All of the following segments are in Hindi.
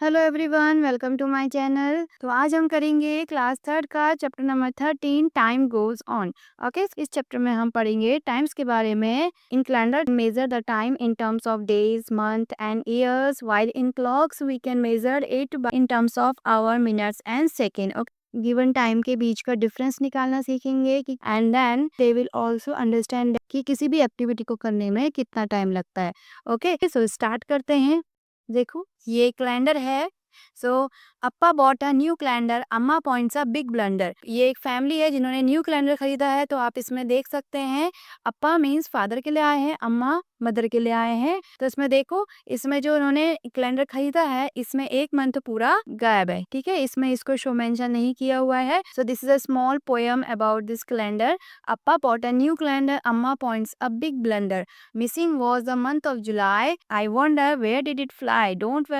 Hello everyone, welcome to my channel. तो आज हम करेंगे क्लास थर्ड का chapter number 13 time goes on. Okay, इस चैप्टर में हम पढ़ेंगे टाइम्स के बारे में। In calendar measure the time in terms of days, month and years, while in clocks we can measure it in terms of hour, minutes and second. Okay, given time के बीच का डिफरेंस निकालना सीखेंगे कि and then they will also understand कि किसी भी एक्टिविटी को करने में कितना टाइम लगता है। ओके, सो स्टार्ट करते हैं। देखो, ये कैलेंडर है। सो अप्पा bought a new calendar, amma points a big blunder. ये एक फैमिली है जिन्होंने न्यू कैलेंडर खरीदा है। तो आप इसमें देख सकते हैं, अप्पा मीन्स फादर के लिए आए हैं, अम्मा मदर के लिए आए हैं। तो इसमें देखो, इसमें जो उन्होंने कैलेंडर खरीदा है, इसमें एक मंथ पूरा गायब है। ठीक है, इसमें इसको शो मेंशन नहीं किया हुआ है। So this is a small poem about this calendar. Appa bought a new calendar, amma points a big blunder. Missing was the month of July. I wonder where did it fly? Don't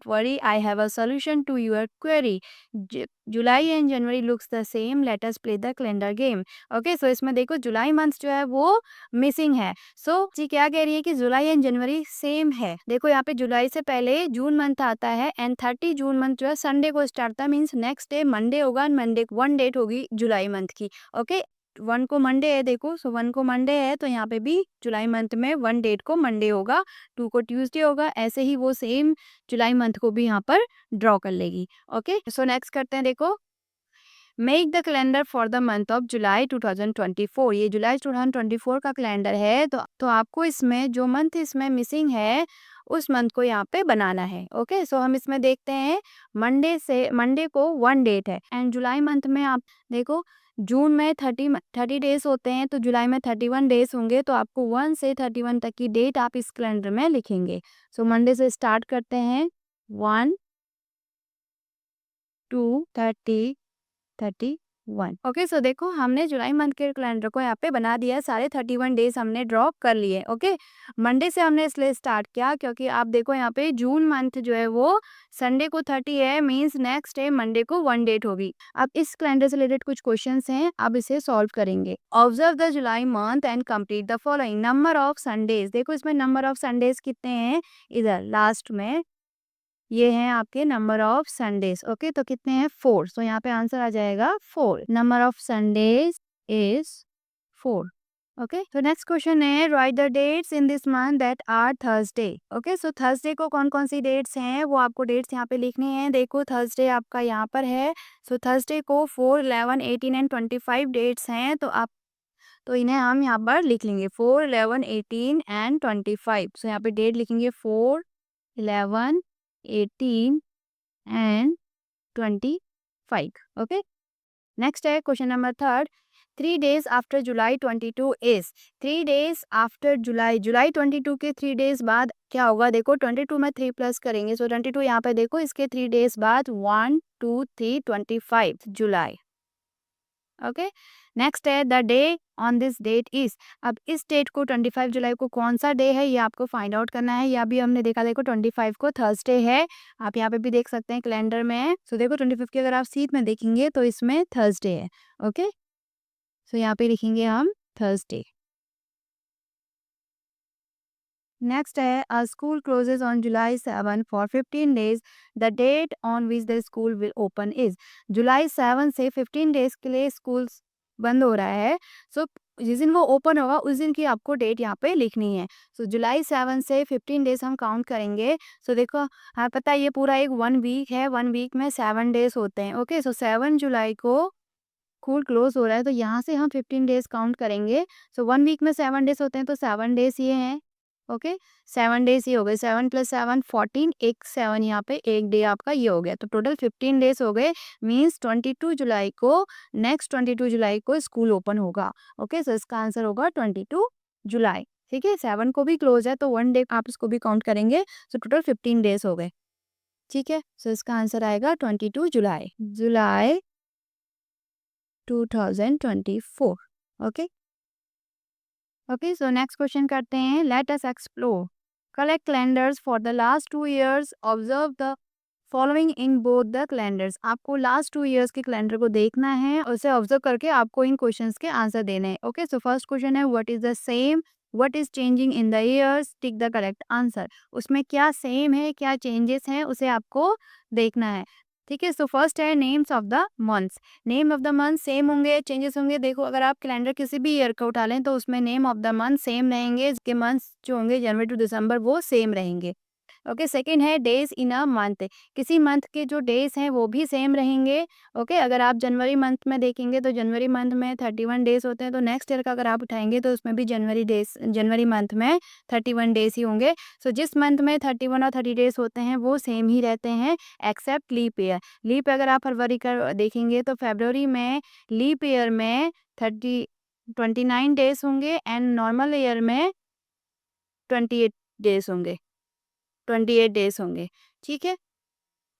worry. I have a solution to your query. July and January looks the same. Let us play the calendar game. Okay, so इसमें देखो जुलाई मंथ जो है वो मिसिंग है। जी क्या कह रही है कि जुलाई एंड जनवरी सेम है। देखो यहाँ पे जुलाई से पहले जून मंथ आता है एंड 30 जून मंथ जो है संडे को स्टार्ट था, मीन्स नेक्स्ट डे मंडे होगा, मंडे वन डेट होगी जुलाई मंथ की। ओके, 1 को मंडे है। देखो, 1 को मंडे है तो यहाँ पे भी जुलाई मंथ में 1 डेट को मंडे होगा, 2 को ट्यूसडे होगा। ऐसे ही वो सेम जुलाई मंथ को भी यहाँ पर ड्रॉ कर लेगी। ओके, सो नेक्स्ट करते हैं। देखो, make the calendar for the month of July 2024। ये जुलाई 2024 का कैलेंडर है। तो आपको इसमें जो मंथ इसमें मिसिंग है उस मंथ को यहाँ पे बनाना है। ओके, सो हम इसमें देखते हैं, मंडे को 1 डेट है एंड जुलाई मंथ में आप देखो, जून में 30 डेज होते हैं तो जुलाई में 31 डेज होंगे। तो आपको 1 से 31 तक की डेट आप इस कैलेंडर में लिखेंगे। सो मंडे से स्टार्ट करते हैं, 1 2 30 31। ओके, सो देखो हमने जुलाई मंथ के कैलेंडर को यहाँ पे बना दिया है। सारे 31 डेज हमने ड्रॉ कर लिए। ओके, मंडे से हमने इसलिए स्टार्ट किया क्योंकि आप देखो यहाँ पे जून मंथ जो है वो संडे को 30 है, मींस नेक्स्ट डे मंडे को 1 डेट होगी। अब इस कैलेंडर से रिलेटेड कुछ क्वेश्चंस हैं, अब इसे सॉल्व करेंगे। Observe the July month and complete the following. Number of Sundays, देखो इसमें नंबर ऑफ संडेज कितने हैं, इधर लास्ट में ये हैं आपके नंबर ऑफ संडेज। ओके, तो कितने हैं, 4। तो यहाँ पे आंसर आ जाएगा 4। Number of Sundays is 4। Okay, तो नेक्स्ट क्वेश्चन है, write the dates in this month that are Thursday. Okay, so Thursday को कौन कौन सी डेट्स हैं वो आपको डेट्स यहाँ पे लिखनी है। देखो, थर्सडे आपका यहाँ पर है। सो थर्सडे को 4, 11, 18 एंड 25 डेट्स हैं। तो इन्हें हम यहाँ पर लिख लेंगे, 4, 11, 18 एंड 25। सो यहाँ पे डेट लिखेंगे 4, 11, 18 एंड 25। ओके, नेक्स्ट है question number third, 3 days after July 22 is. 3 days after July 22 के 3 डेज बाद क्या होगा। देखो, 22 में 3 प्लस करेंगे, सो 22 यहाँ पे देखो, इसके 3 डेज बाद 1 2 3 25 जुलाई। ओके, नेक्स्ट है, the day on this date is. अब इस डेट को 25 जुलाई को कौन सा डे है ये आपको फाइंड आउट करना है। या भी हमने देखा, देखो 25 को थर्सडे है, आप यहाँ पे भी देख सकते हैं कैलेंडर में। सो देखो 25 की अगर आप सीट में देखेंगे तो इसमें थर्सडे है। ओके, सो यहाँ पे लिखेंगे हम थर्सडे। नेक्स्ट है, a school closes on July 7 for 15 days, the date on which the school will open is. July 7 से 15 डेज के लिए स्कूल बंद हो रहा है। सो जिस दिन वो ओपन होगा उस दिन की आपको डेट यहाँ पे लिखनी है। सो जुलाई 7 से 15 डेज हम काउंट करेंगे। सो देखो, हाँ पता है, ये पूरा एक 1 वीक है, 1 वीक में 7 डेज होते हैं। ओके, सो 7 जुलाई को स्कूल क्लोज हो रहा है तो यहाँ से हम 15 डेज काउंट करेंगे। सो 1 वीक में 7 डेज होते हैं तो 7 डेज ये हैं। ओके, 7 डेज ये हो गए, 7 + 7 14, एक 7 यहाँ पे एक डे आपका ये हो गया, तो टोटल 15 डेज हो गए। मीन्स 22 जुलाई को, नेक्स्ट 22 जुलाई को स्कूल ओपन होगा। ओके, सो इसका आंसर होगा 22 जुलाई। ठीक है, 7 को भी क्लोज है तो 1 डे आप इसको भी काउंट करेंगे, सो टोटल 15 डेज हो गए। ठीक है, सो इसका आंसर आएगा 22 जुलाई, जुलाई 2024। Okay, okay, so next question करते हैं, let us explore collect calendars for the last 2 years, observe the following in both the calendars. आपको लास्ट 2 ईयर्स के कैलेंडर को देखना है और उसे ऑब्जर्व करके आपको इन क्वेश्चंस के आंसर देने हैं। ओके, सो फर्स्ट क्वेश्चन है, what is the same, what is changing in the years, tick the correct answer. उसमें क्या सेम है, क्या चेंजेस हैं, उसे आपको देखना है। ठीक है, सो फर्स्ट है names of the months. Name of the month same होंगे, चेंजेस होंगे। देखो अगर आप कैलेंडर किसी भी ईयर का उठा लें तो उसमें name of the month same रहेंगे, इसके मंथ्स जो होंगे जनवरी टू दिसंबर वो सेम रहेंगे। ओके, सेकंड है डेज इन अ मंथ। किसी मंथ के जो डेज हैं वो भी सेम रहेंगे। ओके, अगर आप जनवरी मंथ में देखेंगे तो जनवरी मंथ में 31 डेज होते हैं, तो नेक्स्ट ईयर का अगर आप उठाएंगे तो उसमें भी जनवरी मंथ में 31 डेज ही होंगे। सो जिस मंथ में 31 और 30 डेज होते हैं वो सेम ही रहते हैं एक्सेप्ट लीप ईयर। लीप अगर आप फरवरी का देखेंगे तो फरवरी में लीप ईयर में 29 डेज होंगे एंड नॉर्मल ईयर में 28 डेज होंगे, 28 डेज होंगे। ठीक है,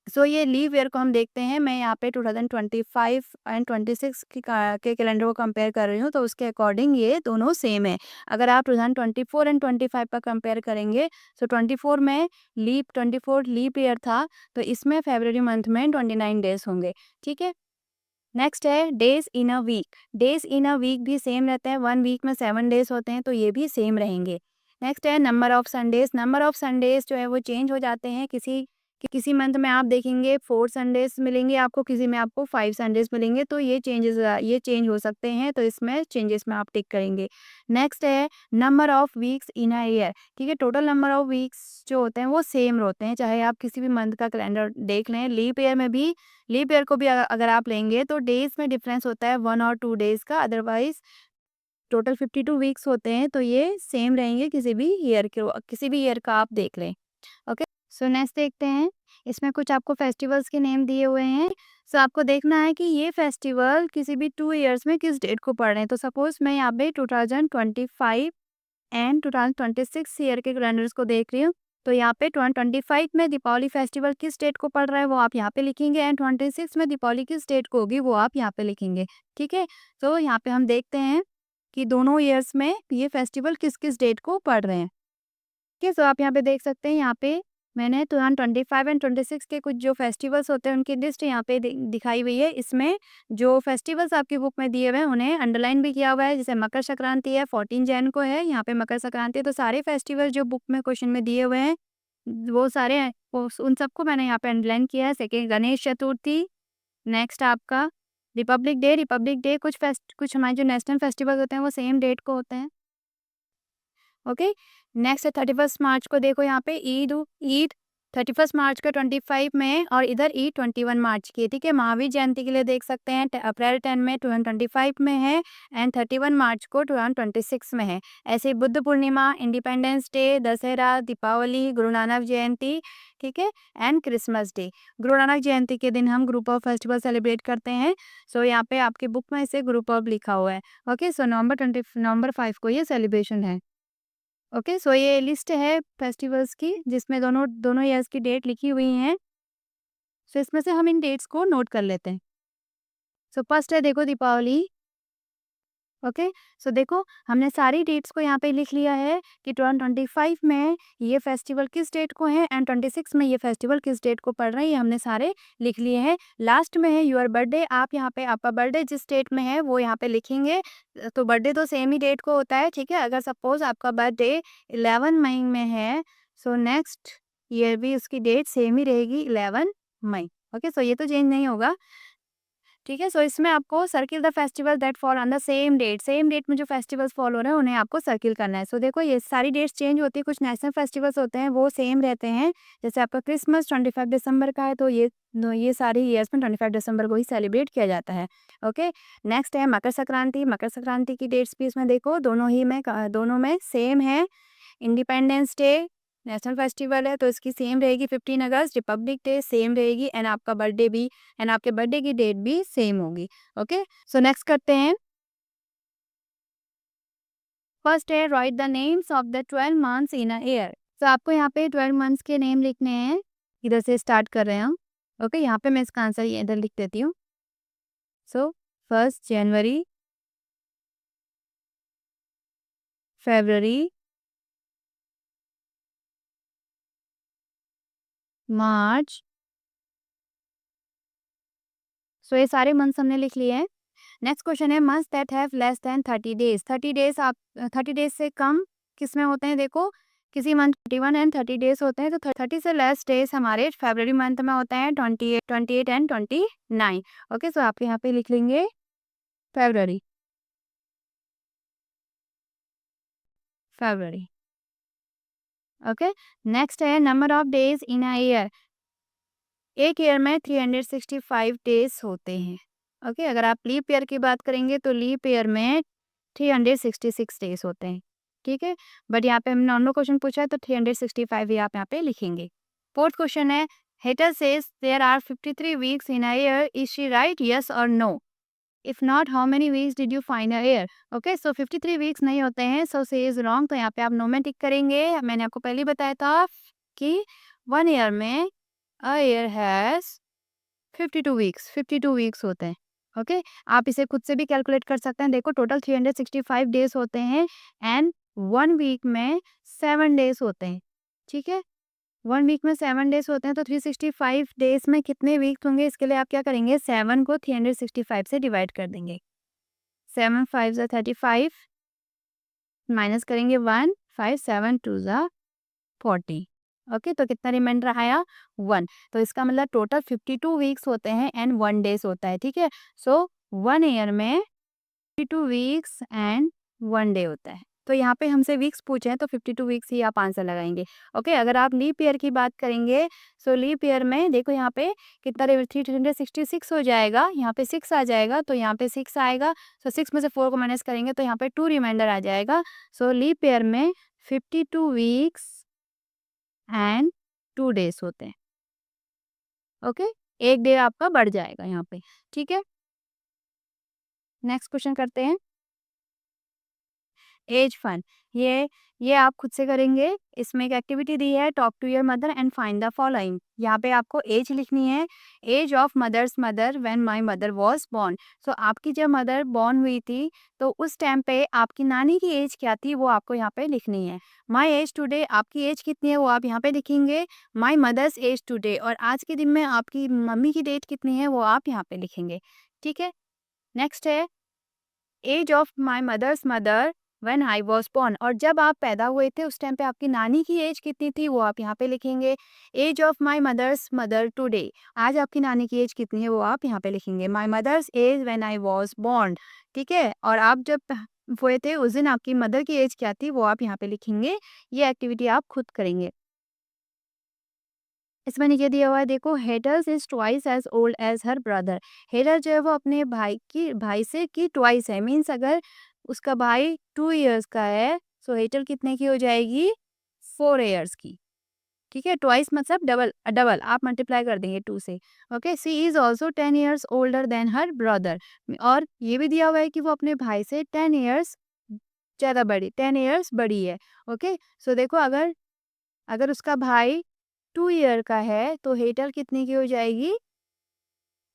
सो ये लीव ईयर को हम देखते हैं। मैं यहाँ पे 2025 एंड 26 के कैलेंडर को कंपेयर कर रही हूँ, तो उसके अकॉर्डिंग ये दोनों सेम है। अगर आप 2024 एंड 25 का कंपेयर करेंगे, सो 24 लीप ईयर था, तो इसमें फरवरी मंथ में 29 डेज होंगे। ठीक है, नेक्स्ट है days in a week. Days in a week भी सेम रहते हैं, 1 वीक में 7 डेज होते हैं, तो ये भी सेम रहेंगे। नेक्स्ट है number of Sundays. Number of Sundays जो है वो चेंज हो जाते हैं। किसी मंथ में आप देखेंगे 4 संडेज मिलेंगे आपको, किसी में आपको 5 संडेज मिलेंगे, तो ये चेंज हो सकते हैं, तो इसमें चेंजेस में आप टिक करेंगे। नेक्स्ट है number of weeks in a year. ठीक है, टोटल नंबर ऑफ वीक्स जो होते हैं वो सेम होते हैं, चाहे आप किसी भी मंथ का कैलेंडर देख लें। लीप ईयर में भी, लीप ईयर को भी अगर आप लेंगे तो डेज में डिफरेंस होता है 1 और 2 डेज का, अदरवाइज टोटल 52 वीक्स होते हैं, तो ये सेम रहेंगे किसी भी ईयर का आप देख लें। ओके, सो नेक्स्ट देखते हैं। इसमें कुछ आपको फेस्टिवल्स के नेम दिए हुए हैं। सो आपको देखना है कि ये फेस्टिवल किसी भी 2 ईयर्स में किस डेट को पड़ रहे हैं। तो सपोज मैं यहाँ पे 2025 एंड 2026 ईयर के कैलेंडर्स को देख रही हूँ, तो यहाँ पे 2025 में दीपावली फेस्टिवल किस डेट को पड़ रहा है वो आप यहाँ पे लिखेंगे, एंड 26 में दीपावली किस डेट को होगी वो आप यहाँ पे लिखेंगे। ठीक है, तो यहाँ पे हम देखते हैं कि दोनों ईयर्स में ये फेस्टिवल किस किस डेट को पड़ रहे हैं। ठीक है, सो आप यहाँ पे देख सकते हैं, यहाँ पे मैंने 2025 एंड 26 के कुछ जो फेस्टिवल्स होते हैं उनकी लिस्ट यहाँ पे दिखाई हुई है। इसमें जो फेस्टिवल्स आपकी बुक में दिए हुए हैं उन्हें अंडरलाइन भी किया हुआ है। जैसे मकर संक्रांति है, 14 जैन को है, यहाँ पे मकर संक्रांति है। तो सारे फेस्टिवल जो बुक में क्वेश्चन में दिए हुए हैं वो सारे हैं, उन सबको मैंने यहाँ पे अंडरलाइन किया है। सेकेंड गणेश चतुर्थी, नेक्स्ट आपका रिपब्लिक डे कुछ हमारे जो नेशनल फेस्टिवल होते हैं वो सेम डेट को होते हैं। ओके, नेक्स्ट है 31 मार्च को। देखो यहाँ पे ईद 31 मार्च का 25 में, और इधर ईद 21 मार्च की है। ठीक है, महावीर जयंती के लिए देख सकते हैं अप्रैल 10 में 2025 में है, एंड 31 मार्च को 2026 में है। ऐसे बुद्ध पूर्णिमा, इंडिपेंडेंस डे, दशहरा, दीपावली, गुरु नानक जयंती, ठीक है, and Christmas day. Guru Nanak जयंती के दिन हम ग्रुप ऑफ फेस्टिवल सेलिब्रेट करते हैं। सो यहाँ पे आपकी बुक में इसे ग्रुप ऑफ लिखा हुआ है। ओके, सो नवंबर 5 को ये सेलिब्रेशन है। ओके, सो ये लिस्ट है फेस्टिवल्स की जिसमें दोनों दोनों ईयर्स की डेट लिखी हुई हैं। सो इसमें से हम इन डेट्स को नोट कर लेते हैं। सो फर्स्ट है देखो दीपावली। ओके, सो देखो हमने सारी डेट्स को यहाँ पे लिख लिया है कि 2025 में ये फेस्टिवल किस डेट को है एंड 26 में ये फेस्टिवल किस डेट को पड़ रहा है, ये हमने सारे लिख लिए हैं। लास्ट में है योर बर्थडे। आप यहाँ पे आपका बर्थडे जिस डेट में है वो यहाँ पे लिखेंगे। तो बर्थडे तो सेम ही डेट को होता है। ठीक है, अगर सपोज आपका बर्थडे 11 मई में है, सो नेक्स्ट ईयर भी उसकी डेट सेम ही रहेगी 11 मई। ओके, सो ये तो चेंज नहीं होगा। ठीक है, सो इसमें आपको circle the festival that fall on the same date में जो फेस्टिवल्स फॉलो हो रहे हैं उन्हें आपको सर्किल करना है। सो देखो ये सारी डेट्स चेंज होती है, कुछ नेशनल फेस्टिवल्स होते हैं वो सेम रहते हैं। जैसे आपका क्रिसमस 25 दिसंबर का है, तो ये सारे ईयर्स में 25 दिसंबर को ही सेलिब्रेट किया जाता है। ओके, नेक्स्ट है मकर संक्रांति। मकर संक्रांति की डेट्स भी इसमें देखो दोनों में सेम है। इंडिपेंडेंस डे नेशनल फेस्टिवल है तो इसकी सेम रहेगी 15 अगस्त। रिपब्लिक डे सेम रहेगी, एंड आपका बर्थडे भी, एंड आपके बर्थडे की डेट भी सेम होगी। ओके, सो नेक्स्ट करते हैं। फर्स्ट है write the names of the 12 months in a year. तो आपको यहाँ पे 12 मंथ्स के नेम लिखने हैं। इधर से स्टार्ट कर रहे हैं हम। ओके, यहाँ पे मैं इसका आंसर इधर लिख देती हूँ। सो फर्स्ट जनवरी, फरवरी, मार्च। सो ये सारे मंथ्स हमने लिख लिए हैं। नेक्स्ट क्वेश्चन है months that have less than 30 days. 30 days से कम किस में होते हैं, देखो किसी मंथ 21 एंड 30 डेज होते हैं, तो 30 से लेस डेज हमारे फरवरी मंथ में होते हैं 28 एंड 29। ओके, सो आप यहाँ पे लिख लेंगे फरवरी। फरवरी। ओके, नेक्स्ट है number of days in a year. एक ईयर में 365 डेज होते हैं। ओके, अगर आप लीप ईयर की बात करेंगे तो लीप ईयर में 366 डेज होते हैं। ठीक है, बट यहाँ पे हमने नॉर्मल क्वेश्चन पूछा है तो 365 ही आप यहाँ पे लिखेंगे। फोर्थ क्वेश्चन है, Hetal says there are 53 weeks in a year, is she right, yes और no? If not, how many weeks did you find a year? Okay, so 53 weeks नहीं होते हैं, सो से इज रॉन्ग, तो यहाँ पे आप नो में टिक करेंगे। मैंने आपको पहले ही बताया था कि 1 ईयर में अ ईयर हैज 52 वीक्स होते हैं। ओके, आप इसे खुद से भी कैलकुलेट कर सकते हैं। देखो टोटल 365 डेज होते हैं एंड 1 वीक में 7 डेज होते हैं। ठीक है, 1 वीक में 7 डेज होते हैं, तो 365 डेज में कितने वीक्स होंगे, इसके लिए आप क्या करेंगे, 7 को 365 से डिवाइड कर देंगे। 7 5 ज़ा 35, माइनस करेंगे 1, 5 7 2 ज़ा 40। ओके, तो कितना रिमाइंडर आया, 1। तो इसका मतलब टोटल 52 वीक्स होते हैं एंड 1 डेज होता है। ठीक है, सो 1 ईयर में 52 वीक्स एंड 1 डे होता है। तो यहाँ पे हमसे वीक्स पूछे हैं तो 52 वीक्स ही आप आंसर लगाएंगे। ओके, अगर आप लीप ईयर की बात करेंगे, सो लीप ईयर में देखो यहाँ पे कितना 366 हो जाएगा, यहाँ पे 6 आ जाएगा, तो यहाँ पे 6 आएगा। सो 6 में से 4 को माइनस करेंगे तो यहाँ पे 2 रिमाइंडर आ जाएगा। सो लीप ईयर में 52 वीक्स एंड 2 डेज होते हैं। ओके, एक डे आपका बढ़ जाएगा यहाँ पे। ठीक है, नेक्स्ट क्वेश्चन करते हैं। एज फन, ये आप खुद से करेंगे। इसमें एक एक्टिविटी दी है, talk to your mother and find the following. यहाँ पे आपको एज लिखनी है, age of mothers mother when my mother was born. So आपकी जब मदर बॉर्न हुई थी तो उस टाइम पे आपकी नानी की एज क्या थी वो आपको यहाँ पे लिखनी है। माय एज टुडे, आपकी एज कितनी है वो आप यहाँ पे लिखेंगे। माय मदर्स एज टुडे, और आज के दिन में आपकी मम्मी की डेट कितनी है वो आप यहाँ पे लिखेंगे। ठीक है, नेक्स्ट है age of my mother's mother when I was born, और जब आप पैदा हुए थे उस टाइम पे आपकी नानी की एज कितनी थी वो आप यहाँ पे लिखेंगे। Age of my mother's mother today, आज आपकी नानी की एज कितनी है वो आप यहाँ पे लिखेंगे। My mother's age when I was born. ठीक है, और आप जब हुए थे उस दिन आपकी मदर की एज क्या थी वो आप यहाँ पे लिखेंगे। ये एक्टिविटी आप खुद करेंगे। इसमें नीचे दिया हुआ है, देखो Hetal's is twice as old as her brother. Hetal जो है वो अपने भाई से की ट्वाइस है, मीन्स अगर उसका भाई 2 इयर्स का है सो हेटल कितने की हो जाएगी, 4 इयर्स की। ठीक है, ट्वाइस मतलब डबल, डबल आप मल्टीप्लाई कर देंगे 2 से। Okay, she is also 10 years older than her brother, और ये भी दिया हुआ है कि वो अपने भाई से 10 ईयर्स ज़्यादा बड़ी, 10 ईयर्स बड़ी है। ओके, सो देखो अगर अगर उसका भाई 2 ईयर का है तो हेटल कितने की हो जाएगी,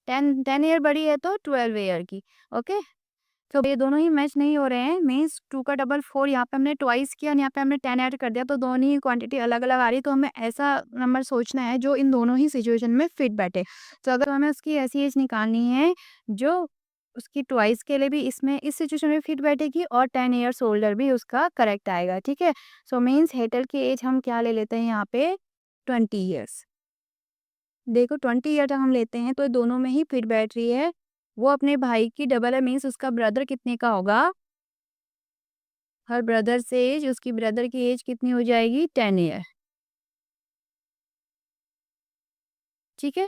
10 ईयर बड़ी है तो 12 ईयर की। ओके, तो ये दोनों ही मैच नहीं हो रहे हैं, मीन्स 2 का डबल 4, यहाँ पे हमने ट्वाइस किया और यहाँ पे हमने 10 ऐड कर दिया, तो दोनों ही क्वांटिटी अलग अलग आ रही है। तो हमें ऐसा नंबर सोचना है जो इन दोनों ही सिचुएशन में फिट बैठे। तो अगर हमें उसकी ऐसी एज निकालनी है जो उसकी ट्वाइस के लिए भी इसमें इस सिचुएशन में फिट बैठेगी और 10 ईयर्स ओल्डर भी उसका करेक्ट आएगा। ठीक है, सो मीन्स हेटल की एज हम क्या ले लेते हैं यहाँ पे, 20 ईयर्स। देखो 20 ईयर तक हम लेते हैं तो दोनों में ही फिट बैठ रही है। वो अपने भाई की डबल है, मीन्स उसका ब्रदर कितने का होगा, हर ब्रदर से एज, उसकी ब्रदर की एज कितनी हो जाएगी, 10 ईयर। ठीक है,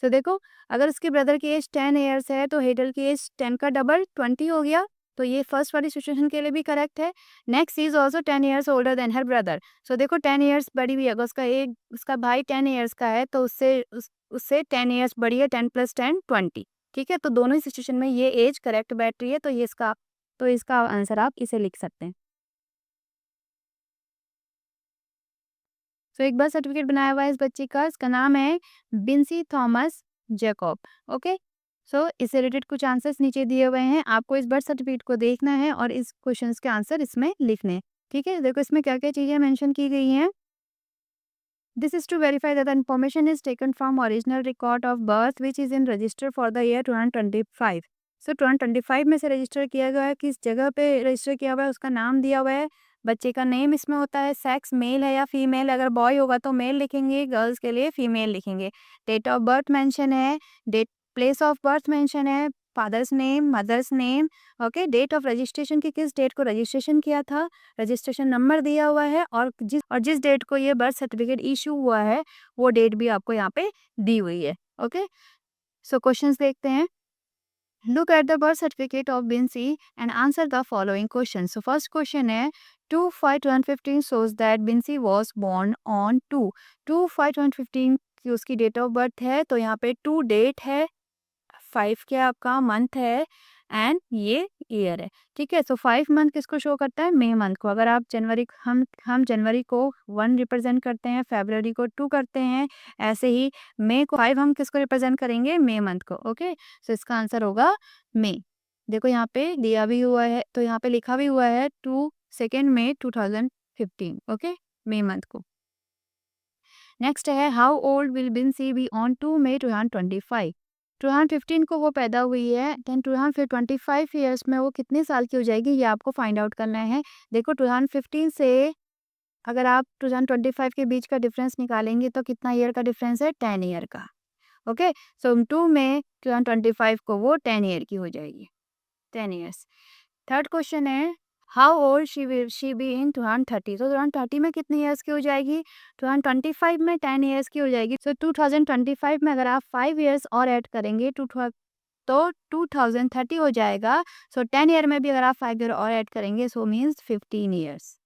सो देखो अगर उसके ब्रदर की एज 10 ईयर्स है तो हेटल की एज 10 का डबल 20 हो गया। तो ये फर्स्ट वाली सिचुएशन के लिए भी करेक्ट है। Next is also 10 years older than her brother. So देखो 10 ईयर्स बड़ी हुई है, अगर उसका एज, उसका भाई 10 ईयर्स का है तो उससे 10 ईयर्स बड़ी है, 10 + 10 20। ठीक है, तो दोनों ही सिचुएशन में ये एज करेक्ट बैठ रही है, तो इसका आंसर आप इसे लिख सकते हैं। सो एक बर्थ सर्टिफिकेट बनाया हुआ है इस बच्ची का, इसका नाम है बिन्सी थॉमस जैकब। ओके, सो इससे रिलेटेड कुछ आंसर्स नीचे दिए हुए हैं, आपको इस बर्थ सर्टिफिकेट को देखना है और इस क्वेश्चंस के आंसर इसमें लिखने हैं। ठीक है, देखो इसमें क्या क्या चीजें मेंशन की गई हैं। This is to verify that the information is taken from original record of birth which is in register for the year 2025। So 2025 में से रजिस्टर किया गया है, किस जगह पे रजिस्टर किया हुआ है उसका नाम दिया हुआ है, बच्चे का नेम इसमें होता है, सेक्स मेल है या फीमेल, अगर बॉय होगा तो मेल लिखेंगे, गर्ल्स के लिए फीमेल लिखेंगे। डेट ऑफ बर्थ मेंशन है, date place of birth mention है, father's name, mother's name, okay. Date of registration की किस डेट को रजिस्ट्रेशन किया था, रजिस्ट्रेशन नंबर दिया हुआ है, और जिस डेट को ये बर्थ सर्टिफिकेट इशू हुआ है वो डेट भी आपको यहाँ पे दी हुई है, ओके। सो क्वेश्चंस देखते हैं। Look at the birth certificate of Binsi and answer the following questions. So first question है 2/5/2015 shows that Binsi was born on 2/5/2015 की उसकी डेट ऑफ बर्थ है, तो यहाँ पे 2 डेट है, 5 क्या आपका मंथ है, एंड ये ईयर है, ठीक है। सो 5 मंथ किसको शो करता है, मई मंथ को। अगर आप जनवरी, हम जनवरी को 1 रिप्रेजेंट करते हैं, फरवरी को 2 करते हैं, ऐसे ही मई को 5 हम किसको रिप्रेजेंट करेंगे, मई मंथ को, ओके। सो इसका आंसर होगा मई। देखो यहाँ पे दिया भी हुआ है, तो यहाँ पे लिखा भी हुआ है 2 मई 2015, ओके, मई मंथ को। नेक्स्ट है how old will Binsi be on 2 May 2025। 2015 को वो पैदा हुई है, देन 2025 ईयर्स में वो कितने साल की हो जाएगी, ये आपको फाइंड आउट करना है। देखो 2015 से अगर आप 2025 के बीच का डिफरेंस निकालेंगे तो कितना ईयर का डिफरेंस है, 10 ईयर का, ओके। सो 2 मई 2025 को वो 10 ईयर की हो जाएगी, 10 ईयर्स। थर्ड क्वेश्चन है how old she be in 2030। तो 2030 में कितनी ईयर्स की हो जाएगी, 2025 में 10 ईयर्स की हो जाएगी। सो 2025 में अगर आप 5 ईयर्स और ऐड करेंगे तो 2030 हो जाएगा। सो 10 ईयर में भी अगर आप 5 ईयर और ऐड करेंगे सो मीन्स 15 ईयर्स,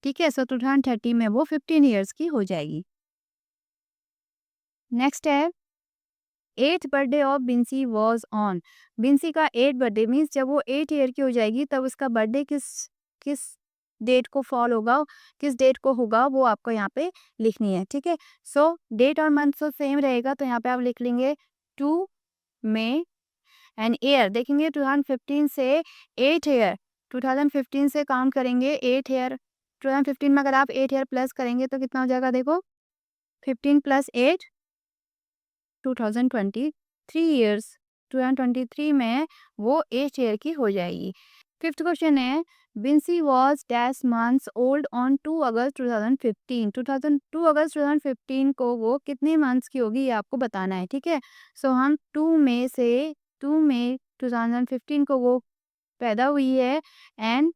ठीक है। सो 2030 में वो 15 ईयर्स की हो जाएगी। नेक्स्ट है 8th birthday of Binsi was on. Binsi का 8th बर्थडे मीन्स जब वो 8 ईयर की हो जाएगी तब उसका बर्थडे किस किस डेट को फॉल होगा, किस डेट को होगा वो आपको यहाँ पे लिखनी है, ठीक है। सो डेट और मंथ तो सेम रहेगा, तो यहाँ पे आप लिख लेंगे 2 मई, एंड ईयर देखेंगे 2015 से 8 ईयर, 2015 से काउंट करेंगे 8 ईयर, 2015 में अगर आप 8 ईयर प्लस करेंगे तो कितना हो जाएगा, देखो 15 + 8 2023 ईयर्स, 2023 में वो 8 ईयर की हो जाएगी। फिफ्थ क्वेश्चन है Binsi was dash months old on 2 अगस्त 2015। 2 अगस्त 2015 को वो कितने मंथ्स की होगी ये आपको बताना है, ठीक है। सो हम 2 मई 2015 को वो पैदा हुई है, एंड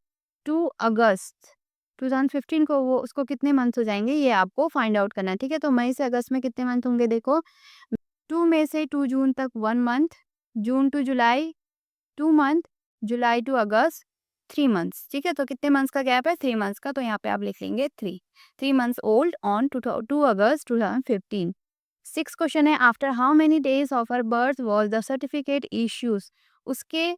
2 अगस्त 2015 को वो उसको कितने मंथ्स हो जाएंगे ये आपको फाइंड आउट करना है, ठीक है। तो मई से अगस्त में कितने मंथ होंगे, देखो 2 मई से 2 जून तक 1 month, June to July 2 month, July to August 3 months, ठीक है। तो कितने मंथ्स का गैप है, 3 मंथ्स का, तो यहाँ पे आप लिख लेंगे 3 months old on 2 August 2015। Six question है after how many days of her birth was the certificate issues. उसके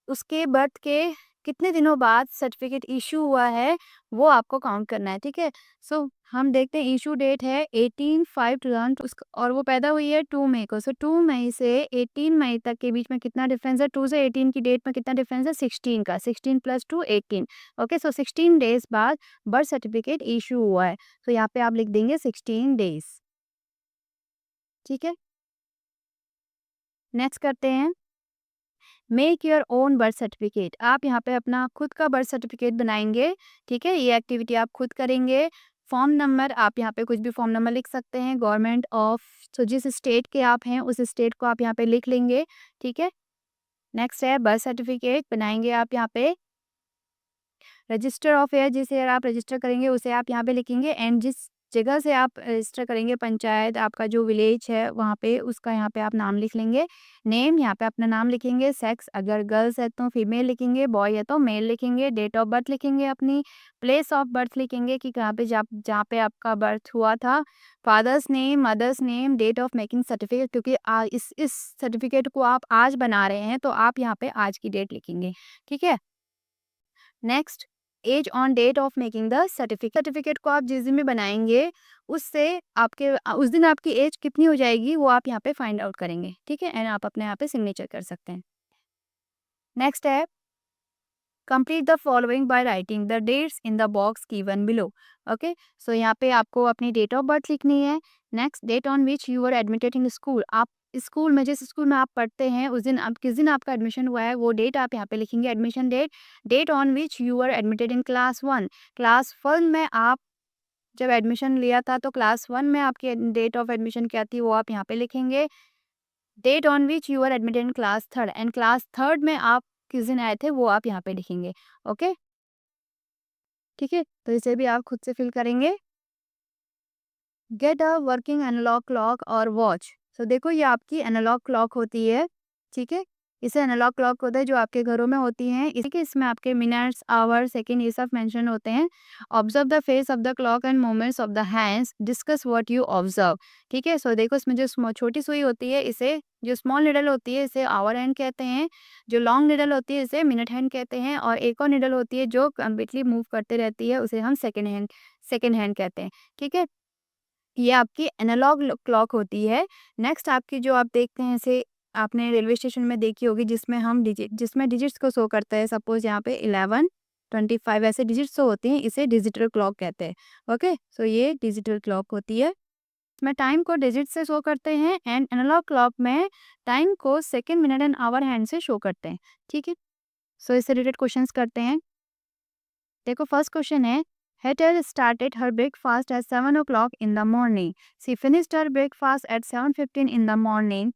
उसके बर्थ के कितने दिनों बाद सर्टिफिकेट इशू हुआ है वो आपको काउंट करना है, ठीक है। सो हम देखते हैं इशू डेट है 18/5/2000 और वो पैदा हुई है 2 मई को। सो 2 मई से 18 मई तक के बीच में कितना डिफरेंस है, 2 से 18 की डेट में कितना डिफरेंस है, 16 का, 16 + 2 18, ओके। सो 16 डेज बाद बर्थ सर्टिफिकेट इशू हुआ है, तो यहाँ पे आप लिख देंगे 16 डेज, ठीक है। नेक्स्ट करते हैं make your own birth certificate. आप यहाँ पे अपना खुद का बर्थ सर्टिफिकेट बनाएंगे, ठीक है। ये एक्टिविटी आप खुद करेंगे। फॉर्म नंबर आप यहाँ पे कुछ भी फॉर्म नंबर लिख सकते हैं, गवर्नमेंट ऑफ, तो जिस स्टेट के आप हैं उस स्टेट को आप यहाँ पे लिख लेंगे, ठीक है। नेक्स्ट है बर्थ सर्टिफिकेट बनाएंगे आप यहाँ पे रजिस्टर ऑफ एयर, जिस एयर आप रजिस्टर करेंगे उसे आप यहाँ पे लिखेंगे, एंड जिस जगह से आप रजिस्टर करेंगे पंचायत आपका जो विलेज है वहाँ पे उसका यहाँ पे आप नाम लिख लेंगे। नेम यहाँ पे अपना नाम लिखेंगे, सेक्स अगर गर्ल्स है तो फीमेल लिखेंगे, बॉय है तो मेल लिखेंगे, डेट ऑफ बर्थ लिखेंगे अपनी, प्लेस ऑफ बर्थ लिखेंगे कि कहाँ पे जहाँ पे आपका बर्थ हुआ था, father's name, mother's name, date of making certificate, क्योंकि इस सर्टिफिकेट को आप आज बना रहे हैं तो आप यहाँ पे आज की डेट लिखेंगे, ठीक है। Next age on date of making the certificate को आप जिस दिन में बनाएंगे उससे आपके उस दिन आपकी एज कितनी हो जाएगी वो आप यहाँ पे फाइंड आउट करेंगे, ठीक है। एंड आप अपने यहाँ पे सिग्नेचर कर सकते हैं। नेक्स्ट है complete the following by writing the dates in the box given below, okay. So यहाँ पे आपको अपनी डेट ऑफ बर्थ लिखनी है। Next date on which you are admitted in school, आप स्कूल में, जिस स्कूल में आप पढ़ते हैं उस दिन आप किस दिन आपका एडमिशन हुआ है वो डेट आप यहाँ पे लिखेंगे, admission date, date on which you are admitted in class 1। Class 1 में आप जब एडमिशन लिया था तो क्लास 1 में आपकी डेट ऑफ एडमिशन क्या थी वो आप यहाँ पे लिखेंगे। Date on which you are admitted in class 3 and class 3 में आप किस दिन आए थे वो आप यहाँ पे लिखेंगे। ओके, ठीक है, तो इसे भी आप खुद से फिल करेंगे। Get a working analogue clock और वॉच। सो देखो ये आपकी एनालॉग क्लॉक होती है, ठीक है, इसे एनालॉग क्लॉक होता है जो आपके घरों में होती हैं, इसमें आपके मिनट्स, आवर, सेकंड ये सब मेंशन होते हैं। Observe the face of the clock and movements of the hands, discuss what you observe. ठीक है, सो देखो इसमें जो छोटी सुई होती है इसे, जो स्मॉल निडल होती है इसे आवर हैंड कहते हैं, जो लॉन्ग निडल होती है इसे मिनट हैंड कहते हैं, और एक और निडल होती है जो कम्प्लीटली मूव करते रहती है उसे हम सेकेंड हैंड कहते हैं। ठीक है, ये आपकी एनालॉग क्लॉक होती है। नेक्स्ट आपकी जो आप देखते हैं इसे आपने रेलवे स्टेशन में देखी होगी जिसमें डिजिट्स को शो करता है, सपोज यहाँ पे 11, 25 ऐसे डिजिट्स शो होते हैं, इसे डिजिटल क्लॉक कहते हैं। ओके, सो ये डिजिटल क्लॉक होती है, इसमें टाइम को डिजिट से शो करते हैं, एंड एनालॉग क्लॉक में टाइम को second, minute and hour hand से शो करते हैं। ठीक है, सो इससे रिलेटेड क्वेश्चंस करते हैं। देखो फर्स्ट क्वेश्चन है, Heather started her breakfast at 7 o'clock in the morning. She finished her breakfast at 7:15 in the morning.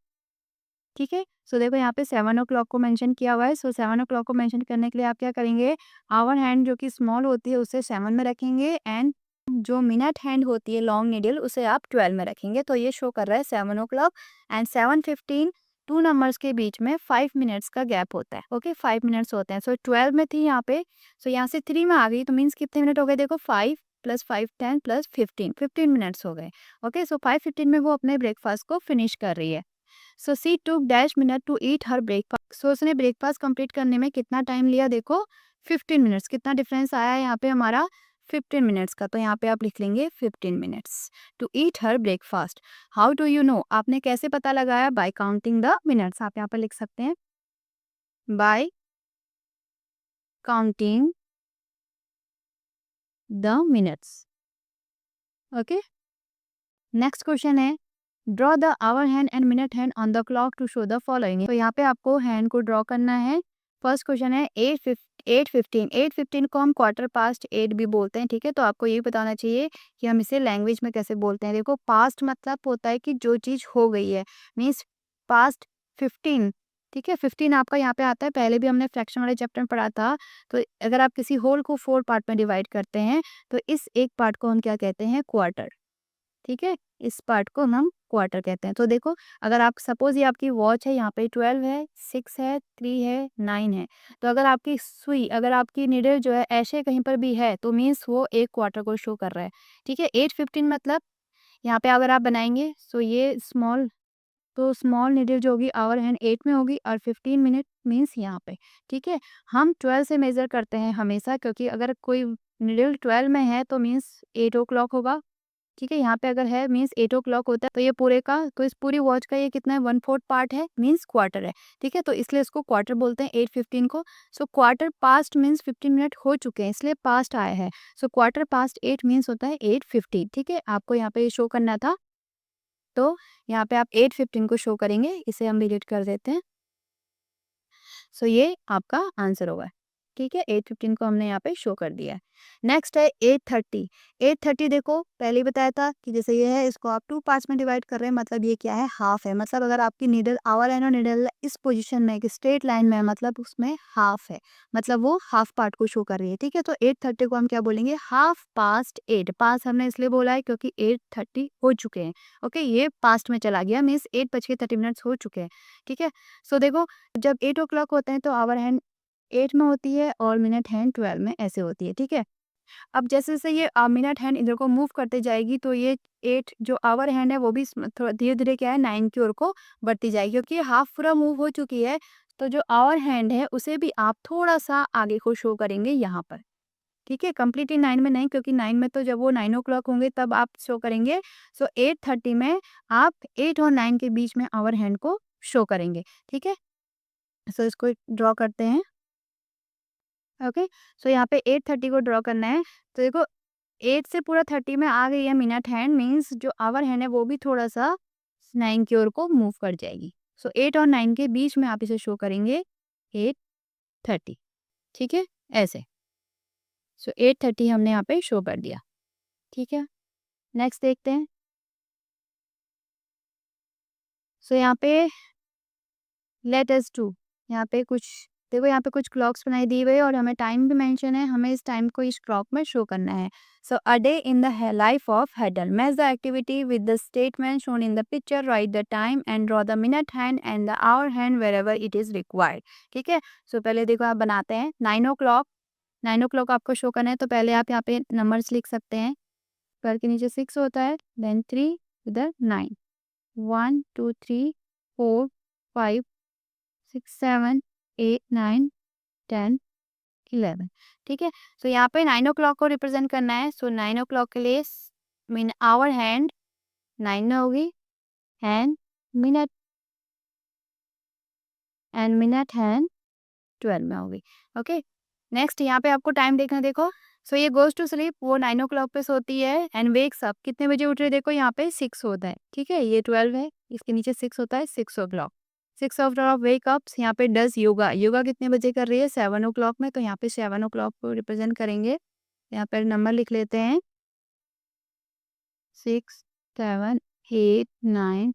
ठीक है, सो देखो यहाँ पे 7 ओ क्लॉक को मेंशन किया हुआ है, सो 7 ओ क्लॉक को मेंशन करने के लिए आप क्या करेंगे, आवर हैंड जो कि स्मॉल होती है उसे 7 में रखेंगे, एंड जो मिनट हैंड होती है लॉन्ग नीडल उसे आप 12 में रखेंगे, तो ये शो कर रहा है 7 ओ क्लॉक एंड 7:15। टू नंबर्स के बीच में 5 मिनट्स का गैप होता है। ओके, 5 मिनट्स होते हैं, सो 12 में थी यहाँ पे, सो यहाँ से 3 में आ गई, तो मीन्स कितने मिनट हो गए, देखो 5 + 5 10 + 15 मिनट्स हो गए। ओके, सो 5:15 में वो अपने ब्रेकफास्ट को फिनिश कर रही है। So she took dash minute to eat her breakfast. So उसने ब्रेकफास्ट कंप्लीट करने में कितना टाइम लिया, देखो 15 मिनट्स। कितना डिफरेंस आया है यहाँ पे हमारा, 15 मिनट्स का, तो यहाँ पे आप लिख लेंगे 15 minutes to eat her breakfast. How do you know, आपने कैसे पता लगाया, बाय काउंटिंग द मिनट्स, आप यहाँ पर लिख सकते हैं by counting the minutes. Okay, next question है, draw the hour hand and minute hand on the clock to show the following. तो यहाँ पे आपको हैंड को ड्रॉ करना है। फर्स्ट क्वेश्चन है 8:15, 8:15 को हम क्वार्टर पास्ट 8 भी बोलते हैं। ठीक है, तो आपको ये बताना चाहिए कि हम इसे लैंग्वेज में कैसे बोलते हैं। देखो पास्ट मतलब होता है कि जो चीज़ हो गई है, मीन्स पास्ट 15। ठीक है, 15 आपका यहाँ पे आता है, पहले भी हमने फ्रैक्शन वाले चैप्टर में पढ़ा था। तो अगर आप किसी होल को 4 पार्ट में डिवाइड करते हैं तो इस एक पार्ट को हम क्या कहते हैं, क्वार्टर। ठीक है, इस पार्ट को हम क्वार्टर कहते हैं। तो देखो अगर आप सपोज ये आपकी वॉच है, यहाँ पे 12 है, 6 है, 3 है, 9 है, तो अगर आपकी सुई, अगर आपकी निडल जो है ऐसे कहीं पर भी है तो मीन्स वो एक क्वार्टर को शो कर रहा है। ठीक है, 8:15 मतलब यहाँ पे अगर आप बनाएंगे सो ये स्मॉल, तो स्मॉल निडल जो होगी आवर हैंड 8 में होगी, और 15 मिनट मीन्स यहाँ पे। ठीक है, हम 12 से मेजर करते हैं हमेशा, क्योंकि अगर कोई निडल 12 में है तो मीन्स 8 ओ क्लॉक होगा। ठीक है, यहाँ पे अगर है मीन्स 8 ओ क्लॉक होता है, तो ये पूरे का, तो इस पूरी वॉच का ये कितना है, 1/4 पार्ट है, मीन्स क्वार्टर है। ठीक है, तो इसलिए इसको क्वार्टर बोलते हैं 8:15 को। So quarter past means 15 minute हो चुके हैं, इसलिए पास्ट आया है। सो क्वार्टर पास्ट 8 मीन्स होता है 8:15। ठीक है, आपको यहाँ पे शो करना था, तो यहाँ पे आप 8:15 को शो करेंगे, इसे हम डिलीट कर देते हैं। सो ये आपका आंसर होगा। ठीक है, 8:15 को हमने यहाँ पे शो कर दिया है। नेक्स्ट है 8:30। 8:30 देखो पहले ही बताया था कि जैसे ये है, इसको आप 2 पार्ट्स में डिवाइड कर रहे हैं, मतलब ये क्या है, हाफ है। मतलब अगर आपकी नीडल आवर लाइन और नीडल इस पोजीशन में एक स्ट्रेट लाइन में है, मतलब उसमें हाफ है, मतलब वो हाफ पार्ट को शो कर रही है। ठीक है, तो 8:30 को हम क्या बोलेंगे, 8:30। पास हमने इसलिए बोला है क्योंकि 8:30 हो चुके हैं। ओके, ये पास्ट में चला गया, मीन्स 8:30 हो चुके हैं। ठीक है, सो देखो जब 8 ओ क्लॉक होते हैं तो आवर हैंड 8 में होती है और मिनट हैंड 12 में ऐसे होती है। ठीक है, अब जैसे-जैसे ये मिनट हैंड इधर को मूव करते जाएगी तो ये 8 जो आवर हैंड है वो भी थोड़ा धीरे-धीरे क्या है, 9 की ओर को बढ़ती जाएगी, क्योंकि हाफ पूरा मूव हो चुकी है। तो जो आवर हैंड है उसे भी आप थोड़ा-सा आगे को शो करेंगे यहाँ पर। ठीक है, कंप्लीटली 9 में नहीं, क्योंकि 9 में तो जब वो 9 ओ क्लॉक होंगे तब आप शो करेंगे। सो 8:30 में आप 8 और 9 के बीच में आवर हैंड को शो करेंगे। ठीक है, सो इसको ड्रॉ करते हैं। ओके, सो यहाँ पे 8:30 को ड्रॉ करना है, तो देखो 8 से पूरा 30 में आ गई है मिनट हैंड, मीन्स जो आवर हैंड है वो भी थोड़ा सा 9 की ओर को मूव कर जाएगी। सो 8 और 9 के बीच में आप इसे शो करेंगे 8:30, ठीक है, ऐसे। सो 8:30 हमने यहाँ पे शो कर दिया, ठीक है। नेक्स्ट देखते हैं। सो यहाँ पे लेट अस डू, यहाँ पे कुछ देखो, यहाँ पे कुछ क्लॉक्स बनाई दी हुई है और हमें टाइम भी मेंशन है, हमें इस टाइम को इस क्लॉक में शो करना है। So a day in the life of Hedal, match the activity with the statement shown in the picture, write the time and draw the minute hand and the hour hand wherever it is required, ठीक है। सो पहले देखो आप बनाते हैं 9 o'clock, 9 o'clock आपको शो करना है, तो पहले आप यहाँ पे नंबर्स लिख सकते हैं। पर के नीचे 6 होता है, देन 3, इधर 9, 1 2 3 4 5 6 7 8 9 10 11, ठीक है। सो यहाँ पे 9 o'clock को रिप्रेजेंट करना है। सो 9 o'clock के लिए मीन आवर हैंड 9 में होगी, hand minute and minute hand 12 में होगी, ओके। नेक्स्ट यहाँ पे आपको टाइम देखना, देखो। सो ये गोज टू स्लीप, वो 9 o'clock पे सोती है, एंड वेक्स अप कितने बजे उठ रही है, देखो यहाँ पे 6 होता है, ठीक है। ये 12 है, इसके नीचे 6 होता है, 6 o'clock। 6 o'clock वेक अप्स, यहाँ पे डज योगा, योगा कितने बजे कर रही है, 7 o'clock में, तो यहाँ पे 7 o'clock को रिप्रेजेंट करेंगे। यहाँ पर नंबर लिख लेते हैं 6 7 8 9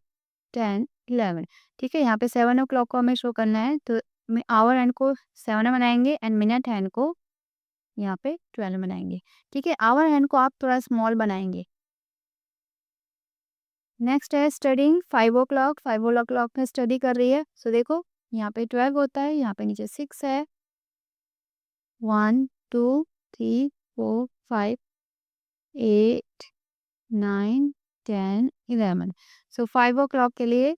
10 11, ठीक है। यहाँ पे 7 o'clock को हमें शो करना है, तो आवर हैंड को 7 में बनाएंगे एंड मिनट हैंड को यहाँ पे 12 बनाएंगे, ठीक है। आवर हैंड को आप थोड़ा स्मॉल बनाएंगे। नेक्स्ट है स्टडिंग, 5 o'clock, 5 o'clock में स्टडी कर रही है। सो देखो यहाँ पे 12 होता है, यहाँ पे नीचे 6 है, 1 2 3 4 5 8 9 10 11। सो 5 o'clock के लिए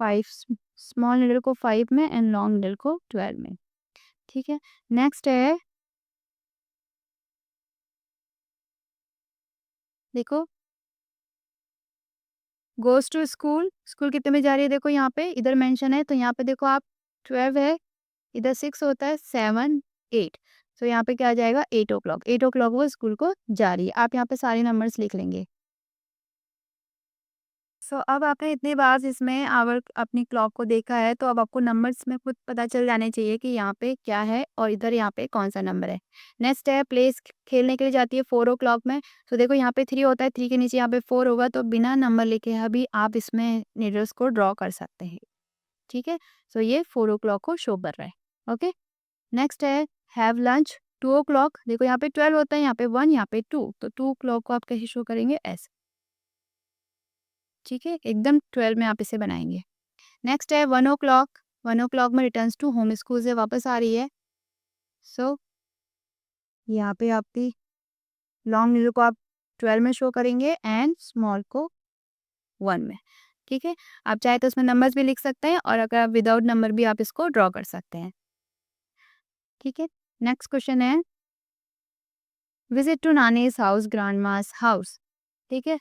5 स्मॉल नीडल को 5 में एंड लॉन्ग नीडल को 12 में, ठीक है। नेक्स्ट है, देखो गोज टू स्कूल, स्कूल कितने में जा रही है, देखो यहाँ पे इधर मेंशन है, तो यहाँ पे देखो आप 12 है, इधर 6 होता है, 7 8। सो यहाँ पे क्या आ जाएगा 8 o'clock, 8 o'clock वो स्कूल को जा रही है। आप यहाँ पे सारे नंबर्स लिख लेंगे। सो अब आपने इतनी बार इसमें आवर अपनी क्लॉक को देखा है, तो अब आपको नंबर्स में खुद पता चल जाने चाहिए कि यहाँ पे क्या है और इधर यहाँ पे कौन सा नंबर है। नेक्स्ट है प्लेस, खेलने के लिए जाती है 4 o'clock में। तो देखो यहाँ पे 3 होता है, 3 के नीचे यहाँ पे 4 होगा, तो बिना नंबर लिखे अभी आप इसमें नीडल्स को ड्रॉ कर सकते हैं, ठीक है। सो ये 4 o'clock को शो कर रहा है, ओके। नेक्स्ट है हैव लंच, 2 o'clock, देखो यहाँ पे 12 होता है, यहाँ पे 1, यहाँ पे 2, तो 2 o'clock को आप कैसे शो करेंगे, ऐसे, ठीक है। एकदम 12 में आप इसे बनाएंगे। नेक्स्ट है 1 o'clock, 1 o'clock में रिटर्न्स टू होम, स्कूल से वापस आ रही है। सो यहाँ पे आपकी लॉन्ग नीडल को आप 12 में शो करेंगे एंड स्मॉल को 1 में, ठीक है। आप चाहे तो इसमें नंबर्स भी लिख सकते हैं, और अगर आप विदाउट नंबर भी आप इसको ड्रॉ कर सकते हैं, ठीक है। नेक्स्ट क्वेश्चन है visit to nani's house, grandma's house, ठीक है।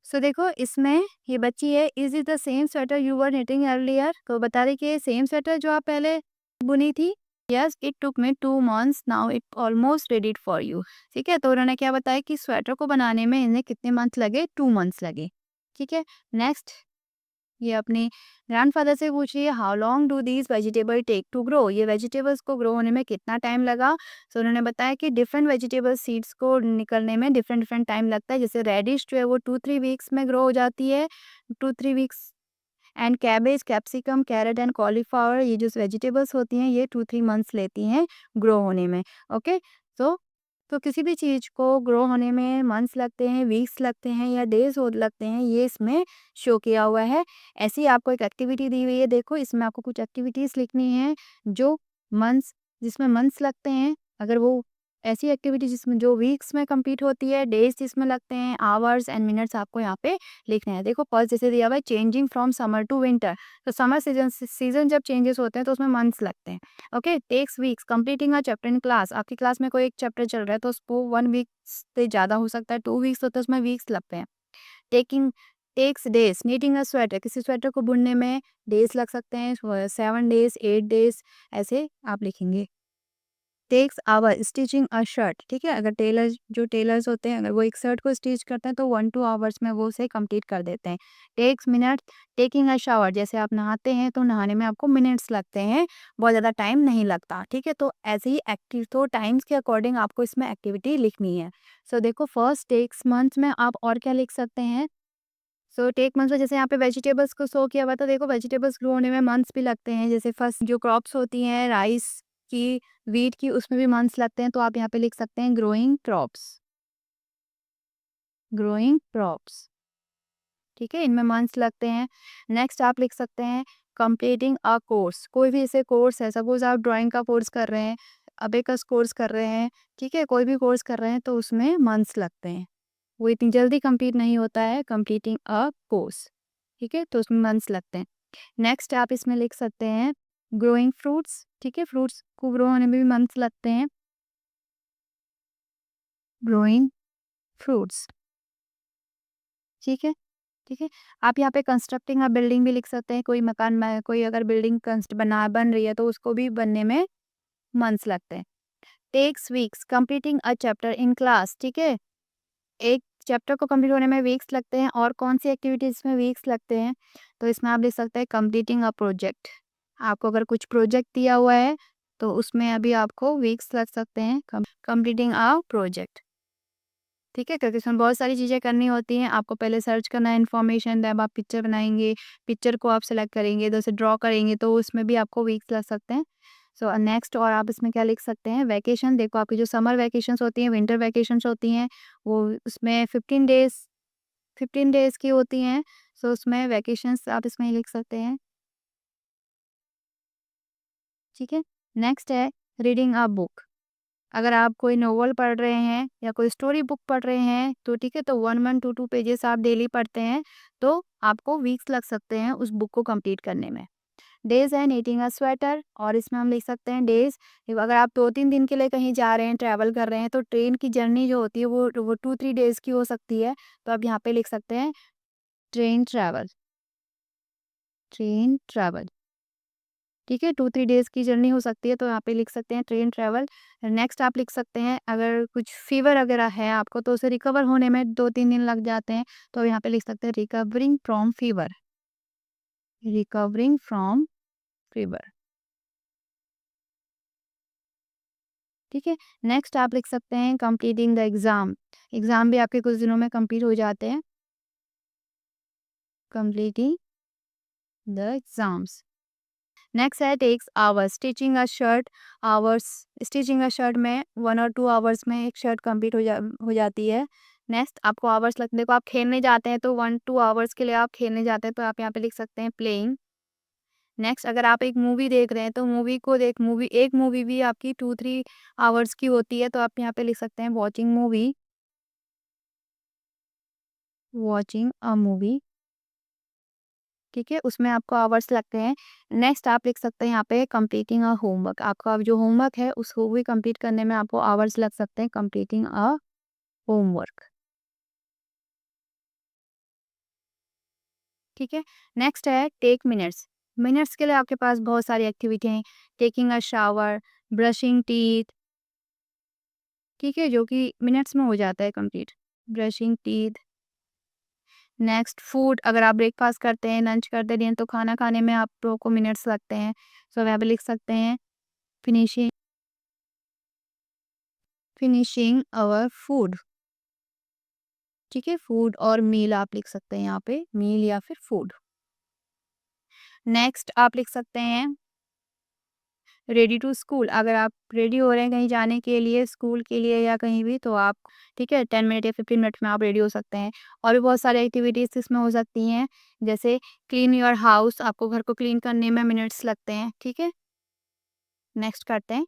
सो देखो इसमें ये बच्ची है, is is the same sweater you were knitting earlier, तो बता रही कि सेम स्वेटर जो आप पहले बुनी थी। Yes it took me 2 months, now it almost ready for you, ठीक है। तो उन्होंने क्या बताया कि स्वेटर को बनाने में इन्हें कितने मंथ लगे, 2 months लगे, ठीक है। नेक्स्ट ये अपने ग्रैंडफादर से पूछिए how long do these vegetable take to grow, ये वेजिटेबल्स को ग्रो होने में कितना टाइम लगा। सो उन्होंने बताया कि डिफरेंट वेजिटेबल सीड्स को निकलने में डिफरेंट डिफरेंट टाइम लगता है। जैसे रेडिश जो है वो 2-3 वीक्स में ग्रो हो जाती है, 2-3 weeks. And cabbage, capsicum, carrot and cauliflower, ये जो वेजिटेबल्स होती हैं ये 2-3 मंथ्स लेती हैं ग्रो होने में, ओके। तो किसी भी चीज़ को ग्रो होने में मंथ्स लगते हैं, वीक्स लगते हैं या डेज हो लगते हैं, ये इसमें शो किया हुआ है। ऐसी आपको एक एक्टिविटी दी हुई है, देखो इसमें आपको कुछ एक्टिविटीज़ लिखनी है जो मंथ्स, जिसमें मंथ्स लगते हैं। अगर वो ऐसी एक्टिविटी जिसमें जो वीक्स में कंप्लीट होती है, डेज जिसमें लगते हैं, आवर्स एंड मिनट्स आपको यहाँ पे लिखना है। देखो फर्स्ट जैसे दिया हुआ है changing from summer to winter, तो समर सीजन जब चेंजेस होते हैं तो उसमें मंथ्स लगते हैं, okay. Takes weeks completing a chapter in class, आपकी क्लास में कोई एक चैप्टर चल रहा है तो उसको 1 वीक से ज़्यादा हो सकता है, 2 वीक्स होता है उसमें वीक्स लगते हैं। Taking takes days, knitting a sweater, किसी स्वेटर को बुनने में डेज लग सकते हैं, 7 डेज 8 डेज, ऐसे आप लिखेंगे। Takes hour stitching a shirt, ठीक है। अगर जो टेलर्स होते हैं, अगर वो एक शर्ट को स्टिच करते हैं तो 1-2 आवर्स में वो उसे कंप्लीट कर देते हैं। Takes minutes taking a shower, जैसे आप नहाते हैं तो नहाने में आपको मिनट्स लगते हैं, बहुत ज़्यादा टाइम नहीं लगता, ठीक है। तो ऐसे ही एक्टिव तो टाइम्स के अकॉर्डिंग आपको इसमें एक्टिविटी लिखनी है। सो देखो फर्स्ट टेक्स मंथ्स में आप और क्या लिख सकते हैं। सो टेक मंथ्स में जैसे यहाँ पे वेजिटेबल्स को शो किया हुआ था, देखो वेजिटेबल्स ग्रो होने में मंथ्स भी लगते हैं। जैसे फर्स्ट जो क्रॉप्स होती हैं राइस की, व्हीट की, उसमें भी मंथ्स लगते हैं। तो आप यहाँ पे लिख सकते हैं ग्रोइंग क्रॉप्स, ग्रोइंग क्रॉप्स, ठीक है, इनमें मंथ्स लगते हैं। नेक्स्ट आप लिख सकते हैं कंप्लीटिंग अ कोर्स, कोई भी ऐसे कोर्स है, सपोज आप ड्राइंग का कोर्स कर रहे हैं, अबेकस कोर्स कर रहे हैं, ठीक है, कोई भी कोर्स कर रहे हैं तो उसमें मंथ्स लगते हैं, वो इतनी जल्दी कंप्लीट नहीं होता है, कंप्लीटिंग अ कोर्स, ठीक है, तो उसमें मंथ्स लगते हैं। नेक्स्ट आप इसमें लिख सकते हैं ग्रोइंग फ्रूट्स, ठीक है, फ्रूट्स को ग्रो होने में भी मंथ्स लगते हैं, ग्रोइंग फ्रूट्स, ठीक है, ठीक है। आप यहाँ पे कंस्ट्रक्टिंग अ बिल्डिंग भी लिख सकते हैं, कोई मकान में कोई अगर बिल्डिंग बन रही है तो उसको भी बनने में मंथ्स लगते हैं। Takes weeks completing a chapter in class, ठीक है, एक चैप्टर को कंप्लीट होने में वीक्स लगते हैं। और कौन सी एक्टिविटीज में वीक्स लगते हैं, तो इसमें आप लिख सकते हैं कंप्लीटिंग अ प्रोजेक्ट, आपको अगर कुछ प्रोजेक्ट दिया हुआ है तो उसमें अभी आपको वीक्स लग सकते हैं, कंप्लीटिंग अ प्रोजेक्ट, ठीक है, क्योंकि इसमें बहुत सारी चीज़ें करनी होती हैं। आपको पहले सर्च करना है इन्फॉर्मेशन, तब आप पिक्चर बनाएंगे, पिक्चर को आप सेलेक्ट करेंगे, तो उसे ड्रॉ करेंगे, तो उसमें भी आपको वीक्स लग सकते हैं। सो नेक्स्ट और आप इसमें क्या लिख सकते हैं, वैकेशन, देखो आपकी जो समर वैकेशंस होती हैं, विंटर वैकेशंस होती हैं, वो उसमें 15 डेज़ की होती हैं। सो उसमें वैकेशंस आप इसमें लिख सकते हैं, ठीक है। नेक्स्ट है रीडिंग अ बुक, अगर आप कोई नोवेल पढ़ रहे हैं या कोई स्टोरी बुक पढ़ रहे हैं तो ठीक है, तो 1-1, 2-2 पेजेस आप डेली पढ़ते हैं तो आपको वीक्स लग सकते हैं उस बुक को कंप्लीट करने में। डेज है नीटिंग अ स्वेटर, और इसमें हम लिख सकते हैं डेज, अगर आप 2-3 दिन के लिए कहीं जा रहे हैं, ट्रैवल कर रहे हैं, तो ट्रेन की जर्नी जो होती है वो 2-3 डेज़ की हो सकती है, तो आप यहाँ पे लिख सकते हैं ट्रेन ट्रैवल, ट्रेन ट्रैवल, ठीक है, 2-3 डेज़ की जर्नी हो सकती है, तो यहाँ पे लिख सकते हैं ट्रेन ट्रैवल। नेक्स्ट आप लिख सकते हैं अगर कुछ फ़ीवर वगैरह है आपको तो उसे रिकवर होने में 2-3 दिन लग जाते हैं, तो यहाँ पे लिख सकते हैं recovering from fever, recovering from fever, ठीक है। नेक्स्ट आप लिख सकते हैं कंप्लीटिंग द एग्ज़ाम, एग्ज़ाम भी आपके कुछ दिनों में कंप्लीट हो जाते हैं, कंप्लीटिंग द एग्ज़ाम्स। नेक्स्ट है takes hours, stitching a shirt hours, stitching a shirt में 1 और 2 आवर्स में एक शर्ट कंप्लीट हो जाती है। नेक्स्ट आपको आवर्स लग, देखो आप खेलने जाते हैं तो 1-2 आवर्स के लिए आप खेलने जाते हैं, तो आप यहाँ पे लिख सकते हैं प्लेइंग। नेक्स्ट अगर आप एक मूवी देख रहे हैं तो मूवी एक मूवी भी आपकी 2-3 आवर्स की होती है, तो आप यहाँ पे लिख सकते हैं watching movie, watching a movie, ठीक है, उसमें आपको आवर्स लगते हैं। नेक्स्ट आप लिख सकते हैं यहाँ पे कंप्लीटिंग अ होमवर्क, आपका जो होमवर्क है उसको भी कंप्लीट करने में आपको आवर्स लग सकते हैं, कंप्लीटिंग अ होमवर्क, ठीक है। नेक्स्ट है टेक मिनट्स, मिनट्स के लिए आपके पास बहुत सारी एक्टिविटी हैं, taking a shower, brushing teeth, ठीक है, जो कि मिनट्स में हो जाता है complete, brushing teeth. Next food, अगर आप ब्रेकफास्ट करते हैं, लंच करते हैं, तो खाना खाने में आप लोगों को मिनट्स लगते हैं, सो वहाँ पे लिख सकते हैं फिनिशिंग, फिनिशिंग आवर फूड, ठीक है, फूड और मील आप लिख सकते हैं यहाँ पे, मील या फिर फूड। नेक्स्ट आप लिख सकते हैं रेडी टू स्कूल, अगर आप रेडी हो रहे हैं कहीं जाने के लिए, स्कूल के लिए या कहीं भी, तो आप ठीक है 10 मिनट या 15 मिनट में आप रेडी हो सकते हैं। और भी बहुत सारी एक्टिविटीज़ इसमें हो सकती हैं, जैसे क्लीन योर हाउस, आपको घर को क्लीन करने में मिनट्स लगते हैं, ठीक है। नेक्स्ट करते हैं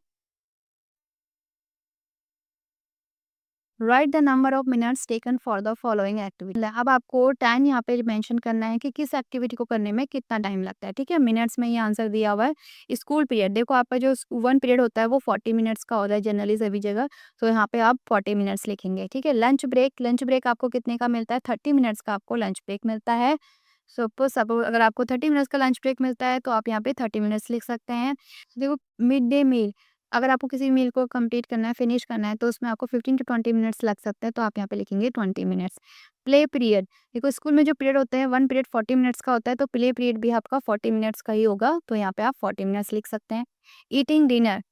right the number of minutes taken for the following activity, अब आपको टाइम यहाँ पे मेंशन करना है कि किस एक्टिविटी को करने में कितना टाइम लगता है, ठीक है, मिनट्स में ये आंसर दिया हुआ है। स्कूल पीरियड, देखो आपका जो 1 पीरियड होता है वो 40 मिनट्स का होता है जनरली सभी जगह, तो यहाँ पे आप 40 मिनट्स लिखेंगे, ठीक है। लंच ब्रेक, लंच ब्रेक आपको कितने का मिलता है, 30 मिनट्स का आपको लंच ब्रेक मिलता है। सपोज अगर आपको 30 मिनट्स का लंच ब्रेक मिलता है तो आप यहाँ पे 30 मिनट्स लिख सकते हैं। देखो मिड डे मील, अगर आपको किसी मील को कंप्लीट करना है, फिनिश करना है, तो उसमें आपको 15 टू 20 मिनट्स लग सकते हैं, तो आप यहाँ पे लिखेंगे 20 मिनट्स। प्ले पीरियड, देखो स्कूल में जो पीरियड होते हैं 1 पीरियड 40 मिनट्स का होता है, तो प्ले पीरियड भी आपका 40 मिनट्स का ही होगा, तो यहाँ पे आप 40 मिनट्स लिख सकते हैं। ईटिंग डिनर,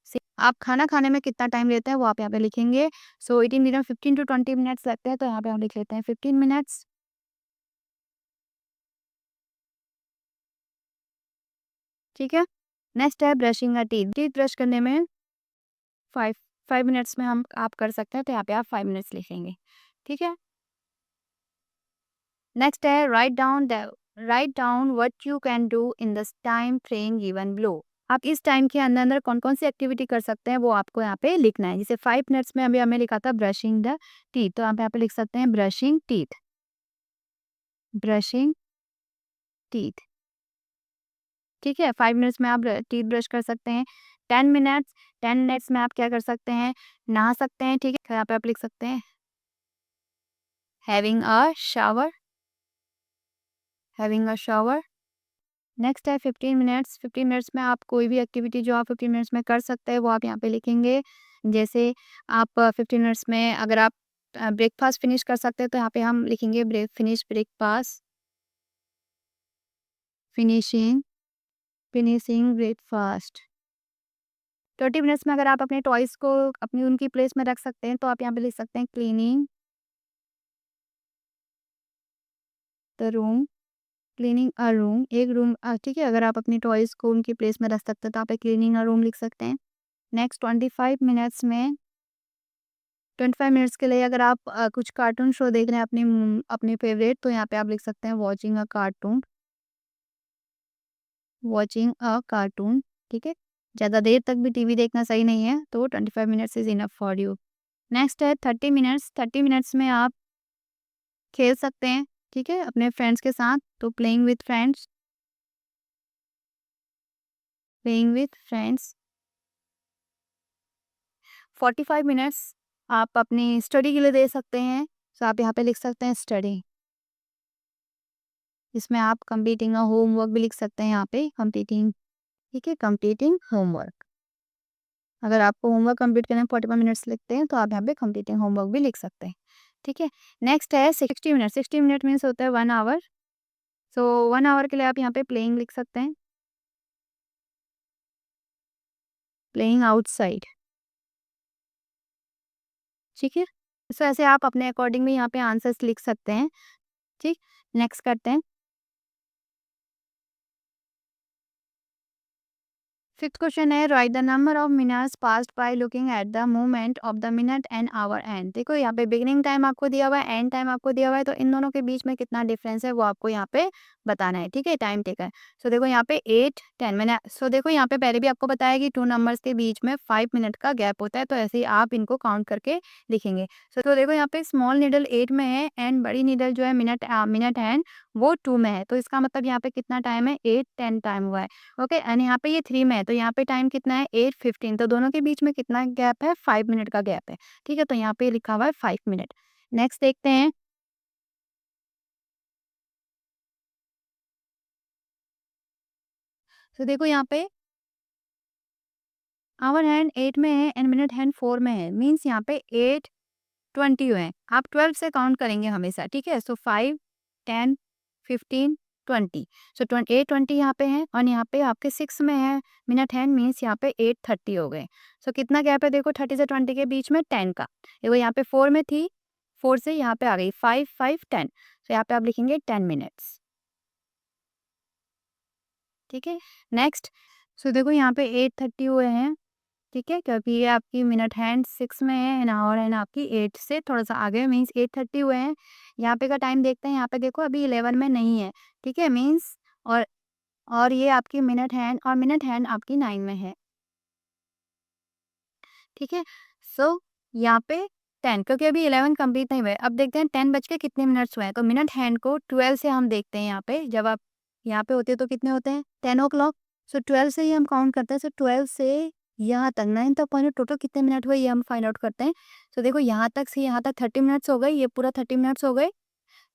आप खाना खाने में कितना टाइम लेते हैं वो आप यहाँ पे लिखेंगे। सो ईटिंग डिनर 15 टू 20 मिनट्स लगते हैं, तो यहाँ पे हम लिख लेते हैं 15 मिनट्स। ठीक है। नेक्स्ट है ब्रशिंग अ टीथ, टीथ ब्रश करने में 5 5 मिनट्स में हम आप कर सकते हैं, तो यहाँ पे आप 5 मिनट्स लिखेंगे। ठीक है। नेक्स्ट है write down what you can do in the time frame given below. आप इस टाइम के अंदर अंदर कौन कौन सी एक्टिविटी कर सकते हैं वो आपको यहाँ पे लिखना है। जैसे 5 मिनट्स में अभी हमें लिखा था ब्रशिंग द टीथ, तो आप यहाँ पे लिख सकते हैं ब्रशिंग टीथ, ब्रशिंग टीथ। ठीक है, 5 मिनट्स में आप टीथ ब्रश कर सकते हैं। 10 मिनट्स में आप क्या कर सकते हैं, नहा सकते हैं। ठीक है, तो यहाँ पे आप लिख सकते हैं having a shower, having a shower. Next है 15 मिनट्स, 15 मिनट्स में आप कोई भी एक्टिविटी जो आप 15 मिनट्स में कर सकते हैं वो आप यहाँ पे लिखेंगे। जैसे आप 15 मिनट्स में अगर आप ब्रेकफास्ट फिनिश कर सकते हैं, तो यहाँ पे हम लिखेंगे finish breakfast, finishing finishing breakfast. 20 minutes में अगर आप अपने टॉयज़ को अपनी उनकी प्लेस में रख सकते हैं, तो आप यहाँ पे लिख सकते हैं cleaning the room, cleaning a room, एक रूम। ठीक है, अगर आप अपनी टॉयज़ को उनकी प्लेस में रख सकते हैं, तो आप क्लीनिंग अ रूम लिख सकते हैं। नेक्स्ट 25 मिनट्स के लिए अगर आप कुछ कार्टून शो देख रहे हैं अपने फ़ेवरेट, तो यहाँ पे आप लिख सकते हैं वॉचिंग अ कार्टून, वॉचिंग अ कार्टून। ठीक है? ज़्यादा देर तक भी टीवी देखना सही नहीं है, तो 25 minutes is enough for you. Next है 30 मिनट्स, 30 मिनट्स में आप खेल सकते हैं, ठीक है? अपने फ्रेंड्स के साथ, तो playing with friends, playing with friends. 45 minutes आप अपनी स्टडी के लिए दे सकते हैं, तो आप यहाँ पे लिख सकते हैं स्टडी। इसमें आप कंप्लीटिंग अ होमवर्क भी लिख सकते हैं यहाँ पे कंप्लीटिंग, ठीक है? Completing homework. अगर आपको होमवर्क कंप्लीट करने में 45 मिनट्स लगते हैं, तो आप यहाँ पे कंप्लीटिंग होमवर्क भी लिख सकते हैं, ठीक है? नेक्स्ट है 60 मिनट, 60 मिनट मीन्स होता है 1 आवर। सो 1 आवर के लिए आप यहाँ पे प्लेइंग लिख सकते हैं, प्लेइंग आउटसाइड, ठीक है? सो ऐसे आप अपने अकॉर्डिंग भी यहाँ पे आंसर्स लिख सकते हैं, ठीक? नेक्स्ट करते हैं। फिफ्थ क्वेश्चन है write the number of minutes passed by looking at the movement of the minute and our and. देखो यहाँ पे बिगिनिंग टाइम आपको दिया हुआ है, एंड टाइम आपको दिया हुआ है, तो इन दोनों के बीच में कितना डिफरेंस है वो आपको यहाँ पे बताना है, ठीक है? Time taker. सो देखो यहाँ पे 8 10 मैंने देखो यहाँ पे पहले भी आपको बताया कि 2 नंबर्स के बीच में 5 मिनट का गैप होता है, तो ऐसे ही आप इनको काउंट करके लिखेंगे। तो देखो यहाँ पे स्मॉल नीडल 8 में है एंड बड़ी नीडल जो है मिनट हैंड वो 2 में है, तो इसका मतलब यहाँ पे कितना टाइम है, 8 10 टाइम हुआ है। ओके, एंड यहाँ पे ये 3 में है, तो यहाँ पे टाइम कितना है, 8:15, तो दोनों के बीच में कितना गैप है, 5 मिनट का गैप है, ठीक है? तो यहाँ पे लिखा हुआ है 5 मिनट। नेक्स्ट देखते हैं। तो देखो यहाँ पे आवर हैंड 8 में है एंड मिनट हैंड 4 में है, मीन्स यहाँ पे 8:20 हुए हैं। आप 12 से काउंट करेंगे हमेशा, ठीक है? सो 5 10 15 20, सो 8:20 यहाँ पे है और यहाँ पे आपके 6 में है मिनट हैंड, मीन्स यहाँ पे 8:30 हो गए। सो कितना गैप है देखो 30 से 20 के बीच में, 10 का। देखो यहाँ पे 4 में थी, 4 से यहाँ पे आ गई 5 5 10, सो यहाँ पे आप लिखेंगे 10 मिनट्स, ठीक है? नेक्स्ट, सो देखो यहाँ पे 8:30 हुए हैं, ठीक है? क्योंकि ये आपकी मिनट हैंड 6 में है एंड आवर हैंड आपकी 8 से थोड़ा-सा आगे, मीन्स 8:30 हुए हैं। यहाँ पे का टाइम देखते हैं, यहाँ पे देखो अभी 11 में नहीं है, ठीक है? मीन्स और ये आपकी मिनट हैंड आपकी 9 में है, ठीक है? सो यहाँ पे 10, क्योंकि अभी 11 कंप्लीट नहीं हुए। अब देखते हैं 10 बज के कितने मिनट्स हुए हैं, तो मिनट हैंड को 12 से हम देखते हैं यहाँ पे, जब आप यहाँ पे होते हैं तो कितने होते हैं, 10 ओ क्लॉक। सो 12 से ही हम काउंट करते हैं, सो 12 से यहाँ तक 9 तक पहुँचे, टोटल कितने मिनट हुए ये हम फाइंड आउट करते हैं। सो देखो यहाँ तक से यहाँ तक 30 मिनट्स हो गए, ये पूरा 30 मिनट्स हो गए,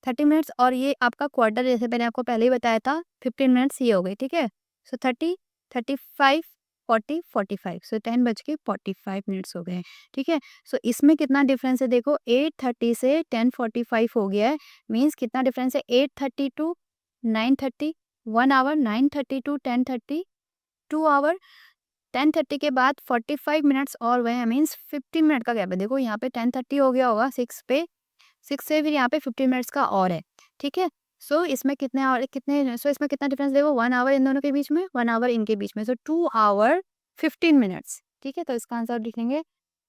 30 मिनट्स, और ये आपका क्वार्टर जैसे मैंने आपको पहले ही बताया था 15 मिनट्स ये हो गई, ठीक है? सो 30 35 45 सो 10:45 हो गए हैं, ठीक है। सो इसमें कितना डिफरेंस है देखो, 8:30 से 10:45 हो गया है, मीन्स कितना डिफरेंस है, 8:30 टू 9:30, 1 आवर, 9:30 टू 10:30, 2 आवर, 10:30 के बाद 45 मिनट्स और हुए हैं, मीन्स 15 मिनट का गैप है। देखो यहाँ पे 10:30 हो गया होगा 6 पे, 6 से फिर यहाँ पे 15 मिनट्स का और है, ठीक है। सो इसमें कितने और कितने, सो इसमें कितना डिफरेंस देखो, 1 आवर इन दोनों के बीच में, 1 आवर इनके बीच में, सो 2 आवर 15 मिनट्स, ठीक है। तो इसका आंसर लिखेंगे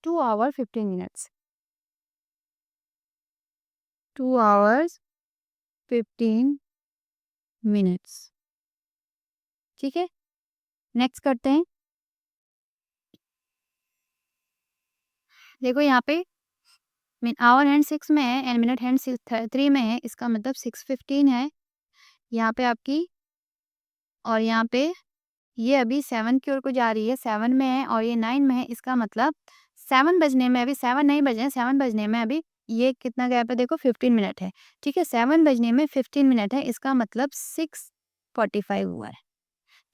2 आवर 15 मिनट्स, 2 आवर्स 15 मिनट्स, ठीक है। नेक्स्ट करते हैं, देखो यहाँ पे आवर हैंड 6 में है एंड मिनट हैंड 3 में है, इसका मतलब 6:15 है यहाँ पे आपकी, और यहाँ पे ये अभी 7 की ओर को जा रही है, 7 में है और ये 9 में है, इसका मतलब 7 बजने में, अभी 7 नहीं बजे हैं, 7 बजने में अभी ये कितना गैप है देखो, 15 मिनट है, ठीक है। 7 बजने में 15 मिनट है, इसका मतलब 6:45 हुआ है,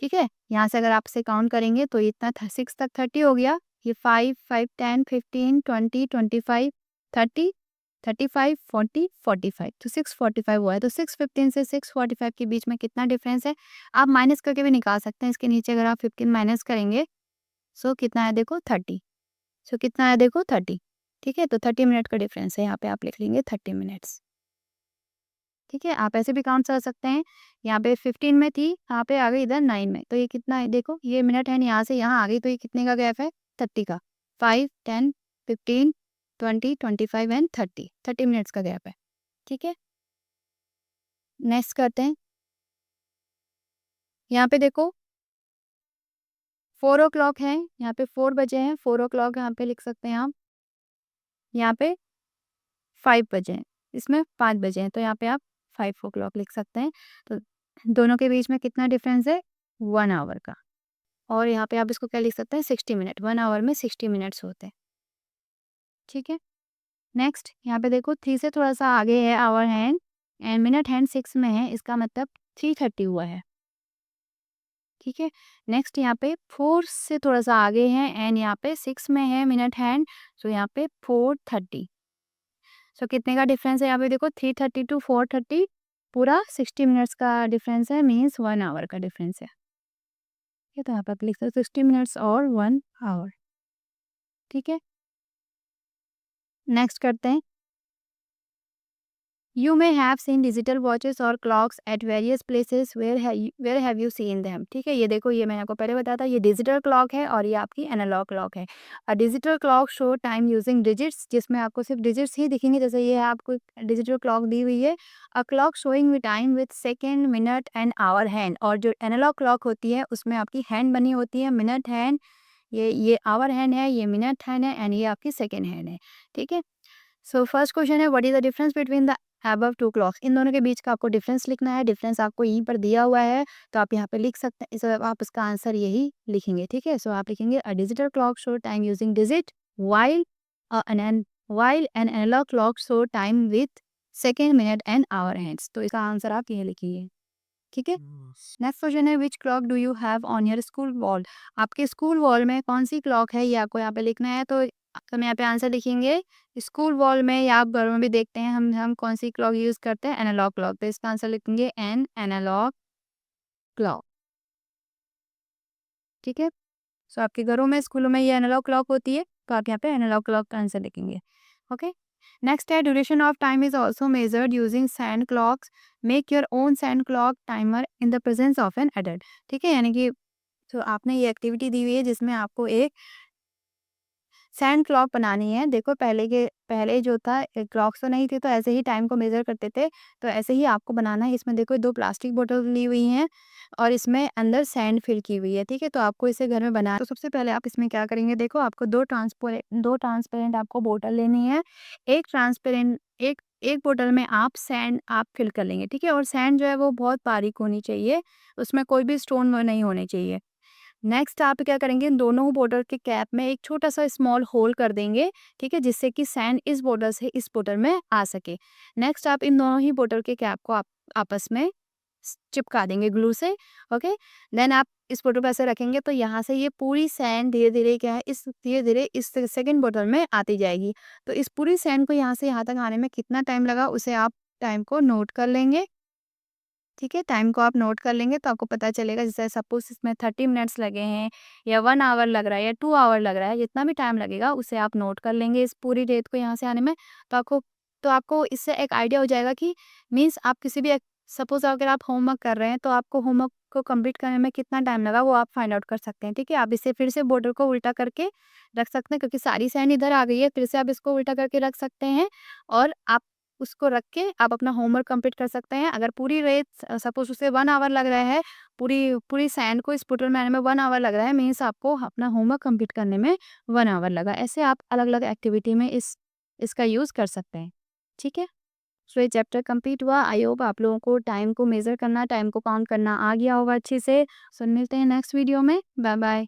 ठीक है। यहाँ से अगर आप से काउंट करेंगे तो इतना 6 तक 30 हो गया, ये 5, 5, 10, 15, 20, 25, 30, 35, 40, 45, तो 6:45 हुआ है। तो 6:15 से 6:45 के बीच में कितना डिफरेंस है, आप माइनस करके भी निकाल सकते हैं। इसके नीचे अगर आप 15 माइनस करेंगे, सो कितना है देखो 30, सो कितना है देखो 30, ठीक है। तो 30 मिनट का डिफरेंस है, यहाँ पे आप लिख लेंगे 30 मिनट्स, ठीक है। आप ऐसे भी काउंट कर सकते हैं, यहाँ पे 15 में थी, यहाँ पे आ गई इधर 9 में, तो ये कितना है देखो, ये मिनट है यहाँ से यहाँ आ गई, तो ये कितने का गैप है, 30 का, 5, 10, 15, 20, 25 एंड 30, 30 मिनट्स का गैप है, ठीक है। नेक्स्ट करते हैं, यहाँ पे देखो 4 o'clock है, यहाँ पे 4 बजे हैं, 4 o'clock यहाँ पे लिख सकते हैं आप, यहाँ पे 5 बजे हैं, इसमें 5 बजे हैं, तो यहाँ पे आप 5 o'clock लिख सकते हैं। तो दोनों के बीच में कितना डिफरेंस है, 1 आवर का, और यहाँ पे आप इसको क्या लिख सकते हैं, 60 मिनट, 1 आवर में 60 मिनट्स होते हैं, ठीक है। नेक्स्ट यहाँ पे देखो 3 से थोड़ा सा आगे है hour hand and minute hand 6 में है, इसका मतलब 3:30 हुआ है, ठीक है। नेक्स्ट यहाँ पे 4 से थोड़ा सा आगे है एंड यहाँ पे 6 में है मिनट हैंड, सो यहाँ पे 4:30, सो कितने का डिफरेंस है यहाँ पे देखो, 3:30 टू 4:30, पूरा 60 मिनट्स का डिफरेंस है, मीन्स 1 आवर का डिफरेंस है, ये तो यहाँ पे आप लिख सकते हो 60 मिनट्स और 1 आवर, ठीक है। नेक्स्ट करते हैं, You may have seen digital watches or clocks at various places. Where have you seen them? ठीक है, ये देखो, ये मैंने आपको पहले बताया था, ये डिजिटल क्लॉक है और ये आपकी एनालॉग क्लॉक है। अ digital clock show time using digits, जिसमें आपको सिर्फ डिजिट्स ही दिखेंगे, जैसे ये आपको डिजिटल क्लॉक दी हुई है, a clock showing with time with second, minute and hour hand, और जो एनालॉग क्लॉक होती है उसमें आपकी हैंड बनी होती है, मिनट हैंड, ये आवर हैंड है, ये मिनट हैंड है एंड ये आपकी सेकेंड हैंड है, ठीक है। सो फर्स्ट क्वेश्चन है, what is the difference between the above two clocks, इन दोनों के बीच का आपको डिफरेंस लिखना है, डिफरेंस आपको यहीं पर दिया हुआ है, तो आप यहाँ पे लिख सकते हैं, सो आप इसका आंसर यही लिखेंगे, ठीक है। सो आप लिखेंगे a digital clock show time using digit while while an analogue clock show time with second, minute and hour hands, तो इसका आंसर आप यही लिखिए, ठीक है। नेक्स्ट क्वेश्चन है, which clock do you have on your school wall, आपके स्कूल वॉल में कौन सी क्लॉक है, ये आपको यहाँ पे लिखना है, तो हम यहाँ पे आंसर लिखेंगे, स्कूल वॉल में या आप घरों में भी देखते हैं हम कौन सी क्लॉक यूज़ करते हैं, एनालॉग क्लॉक, तो इसका आंसर लिखेंगे एन एनालॉग क्लॉक, ठीक है। सो आपके घरों में, स्कूलों में ये एनालॉग क्लॉक होती है, तो आप यहाँ पे एनालॉग क्लॉक का आंसर लिखेंगे, ओके। नेक्स्ट है, duration of time is also measured using sand clocks, make your own sand clock timer in the presence of an adult, ठीक है। यानी कि तो आपने ये एक्टिविटी दी हुई है जिसमें आपको एक सैंड क्लॉक बनानी है। देखो पहले जो था क्लॉक्स तो नहीं थी, तो ऐसे ही टाइम को मेज़र करते थे, तो ऐसे ही आपको बनाना है। इसमें देखो 2 प्लास्टिक बोतल ली हुई हैं और इसमें अंदर सैंड फिल की हुई है, ठीक है। तो आपको इसे घर में बनाना, तो सबसे पहले आप इसमें क्या करेंगे, देखो आपको 2 ट्रांसपेरेंट आपको बोतल लेनी है। एक ट्रांसपेरेंट एक एक बोतल में आप सैंड आप फिल कर लेंगे, ठीक है। और सैंड जो है वो बहुत बारीक होनी चाहिए, उसमें कोई भी स्टोन वो नहीं होने चाहिए। नेक्स्ट आप क्या करेंगे, इन दोनों बोतल के कैप में एक छोटा-सा स्मॉल होल कर देंगे, ठीक है, जिससे कि सैंड इस बोतल से इस बोतल में आ सके। नेक्स्ट आप इन दोनों ही बोतल के कैप को आप आपस में चिपका देंगे ग्लू से, ओके। देन आप इस बोतल पे ऐसे रखेंगे तो यहाँ से ये पूरी सैंड धीरे-धीरे क्या है धीरे-धीरे इस सेकंड बोतल में आती जाएगी। तो इस पूरी सैंड को यहाँ से यहाँ तक आने में कितना टाइम लगा उसे आप टाइम को नोट कर लेंगे। ठीक है, टाइम को आप नोट कर लेंगे तो आपको पता चलेगा, जैसे सपोज़ इसमें 30 मिनट्स लगे हैं या 1 आवर लग रहा है या 2 आवर लग रहा है, जितना भी टाइम लगेगा उसे आप नोट कर लेंगे इस पूरी रेत को यहाँ से आने में। तो आपको इससे एक आइडिया हो जाएगा कि मीन्स आप किसी भी सपोज़ अगर आप होमवर्क कर रहे हैं तो आपको होमवर्क को कंप्लीट करने में कितना टाइम लगा वो आप फाइंड आउट कर सकते हैं। ठीक है, आप इसे फिर से बॉर्डर को उल्टा करके रख सकते हैं क्योंकि सारी सैंड इधर आ गई है, फिर से आप इसको उल्टा करके रख सकते हैं और आप उसको रख के आप अपना होमवर्क कंप्लीट कर सकते हैं। अगर पूरी रेत सपोज़ उसे 1 आवर लग रहा है, पूरी पूरी सैंड को इस पुटल में आने में 1 आवर लग रहा है, मीन्स आपको अपना होमवर्क कंप्लीट करने में 1 आवर लगा। ऐसे आप अलग-अलग एक्टिविटी में इसका यूज़ कर सकते हैं। ठीक है? सो ये चैप्टर कंप्लीट हुआ। आई होप आप लोगों को टाइम को मेज़र करना, टाइम को काउंट करना आ गया होगा अच्छे से। सो मिलते हैं नेक्स्ट वीडियो में। बाय-बाय।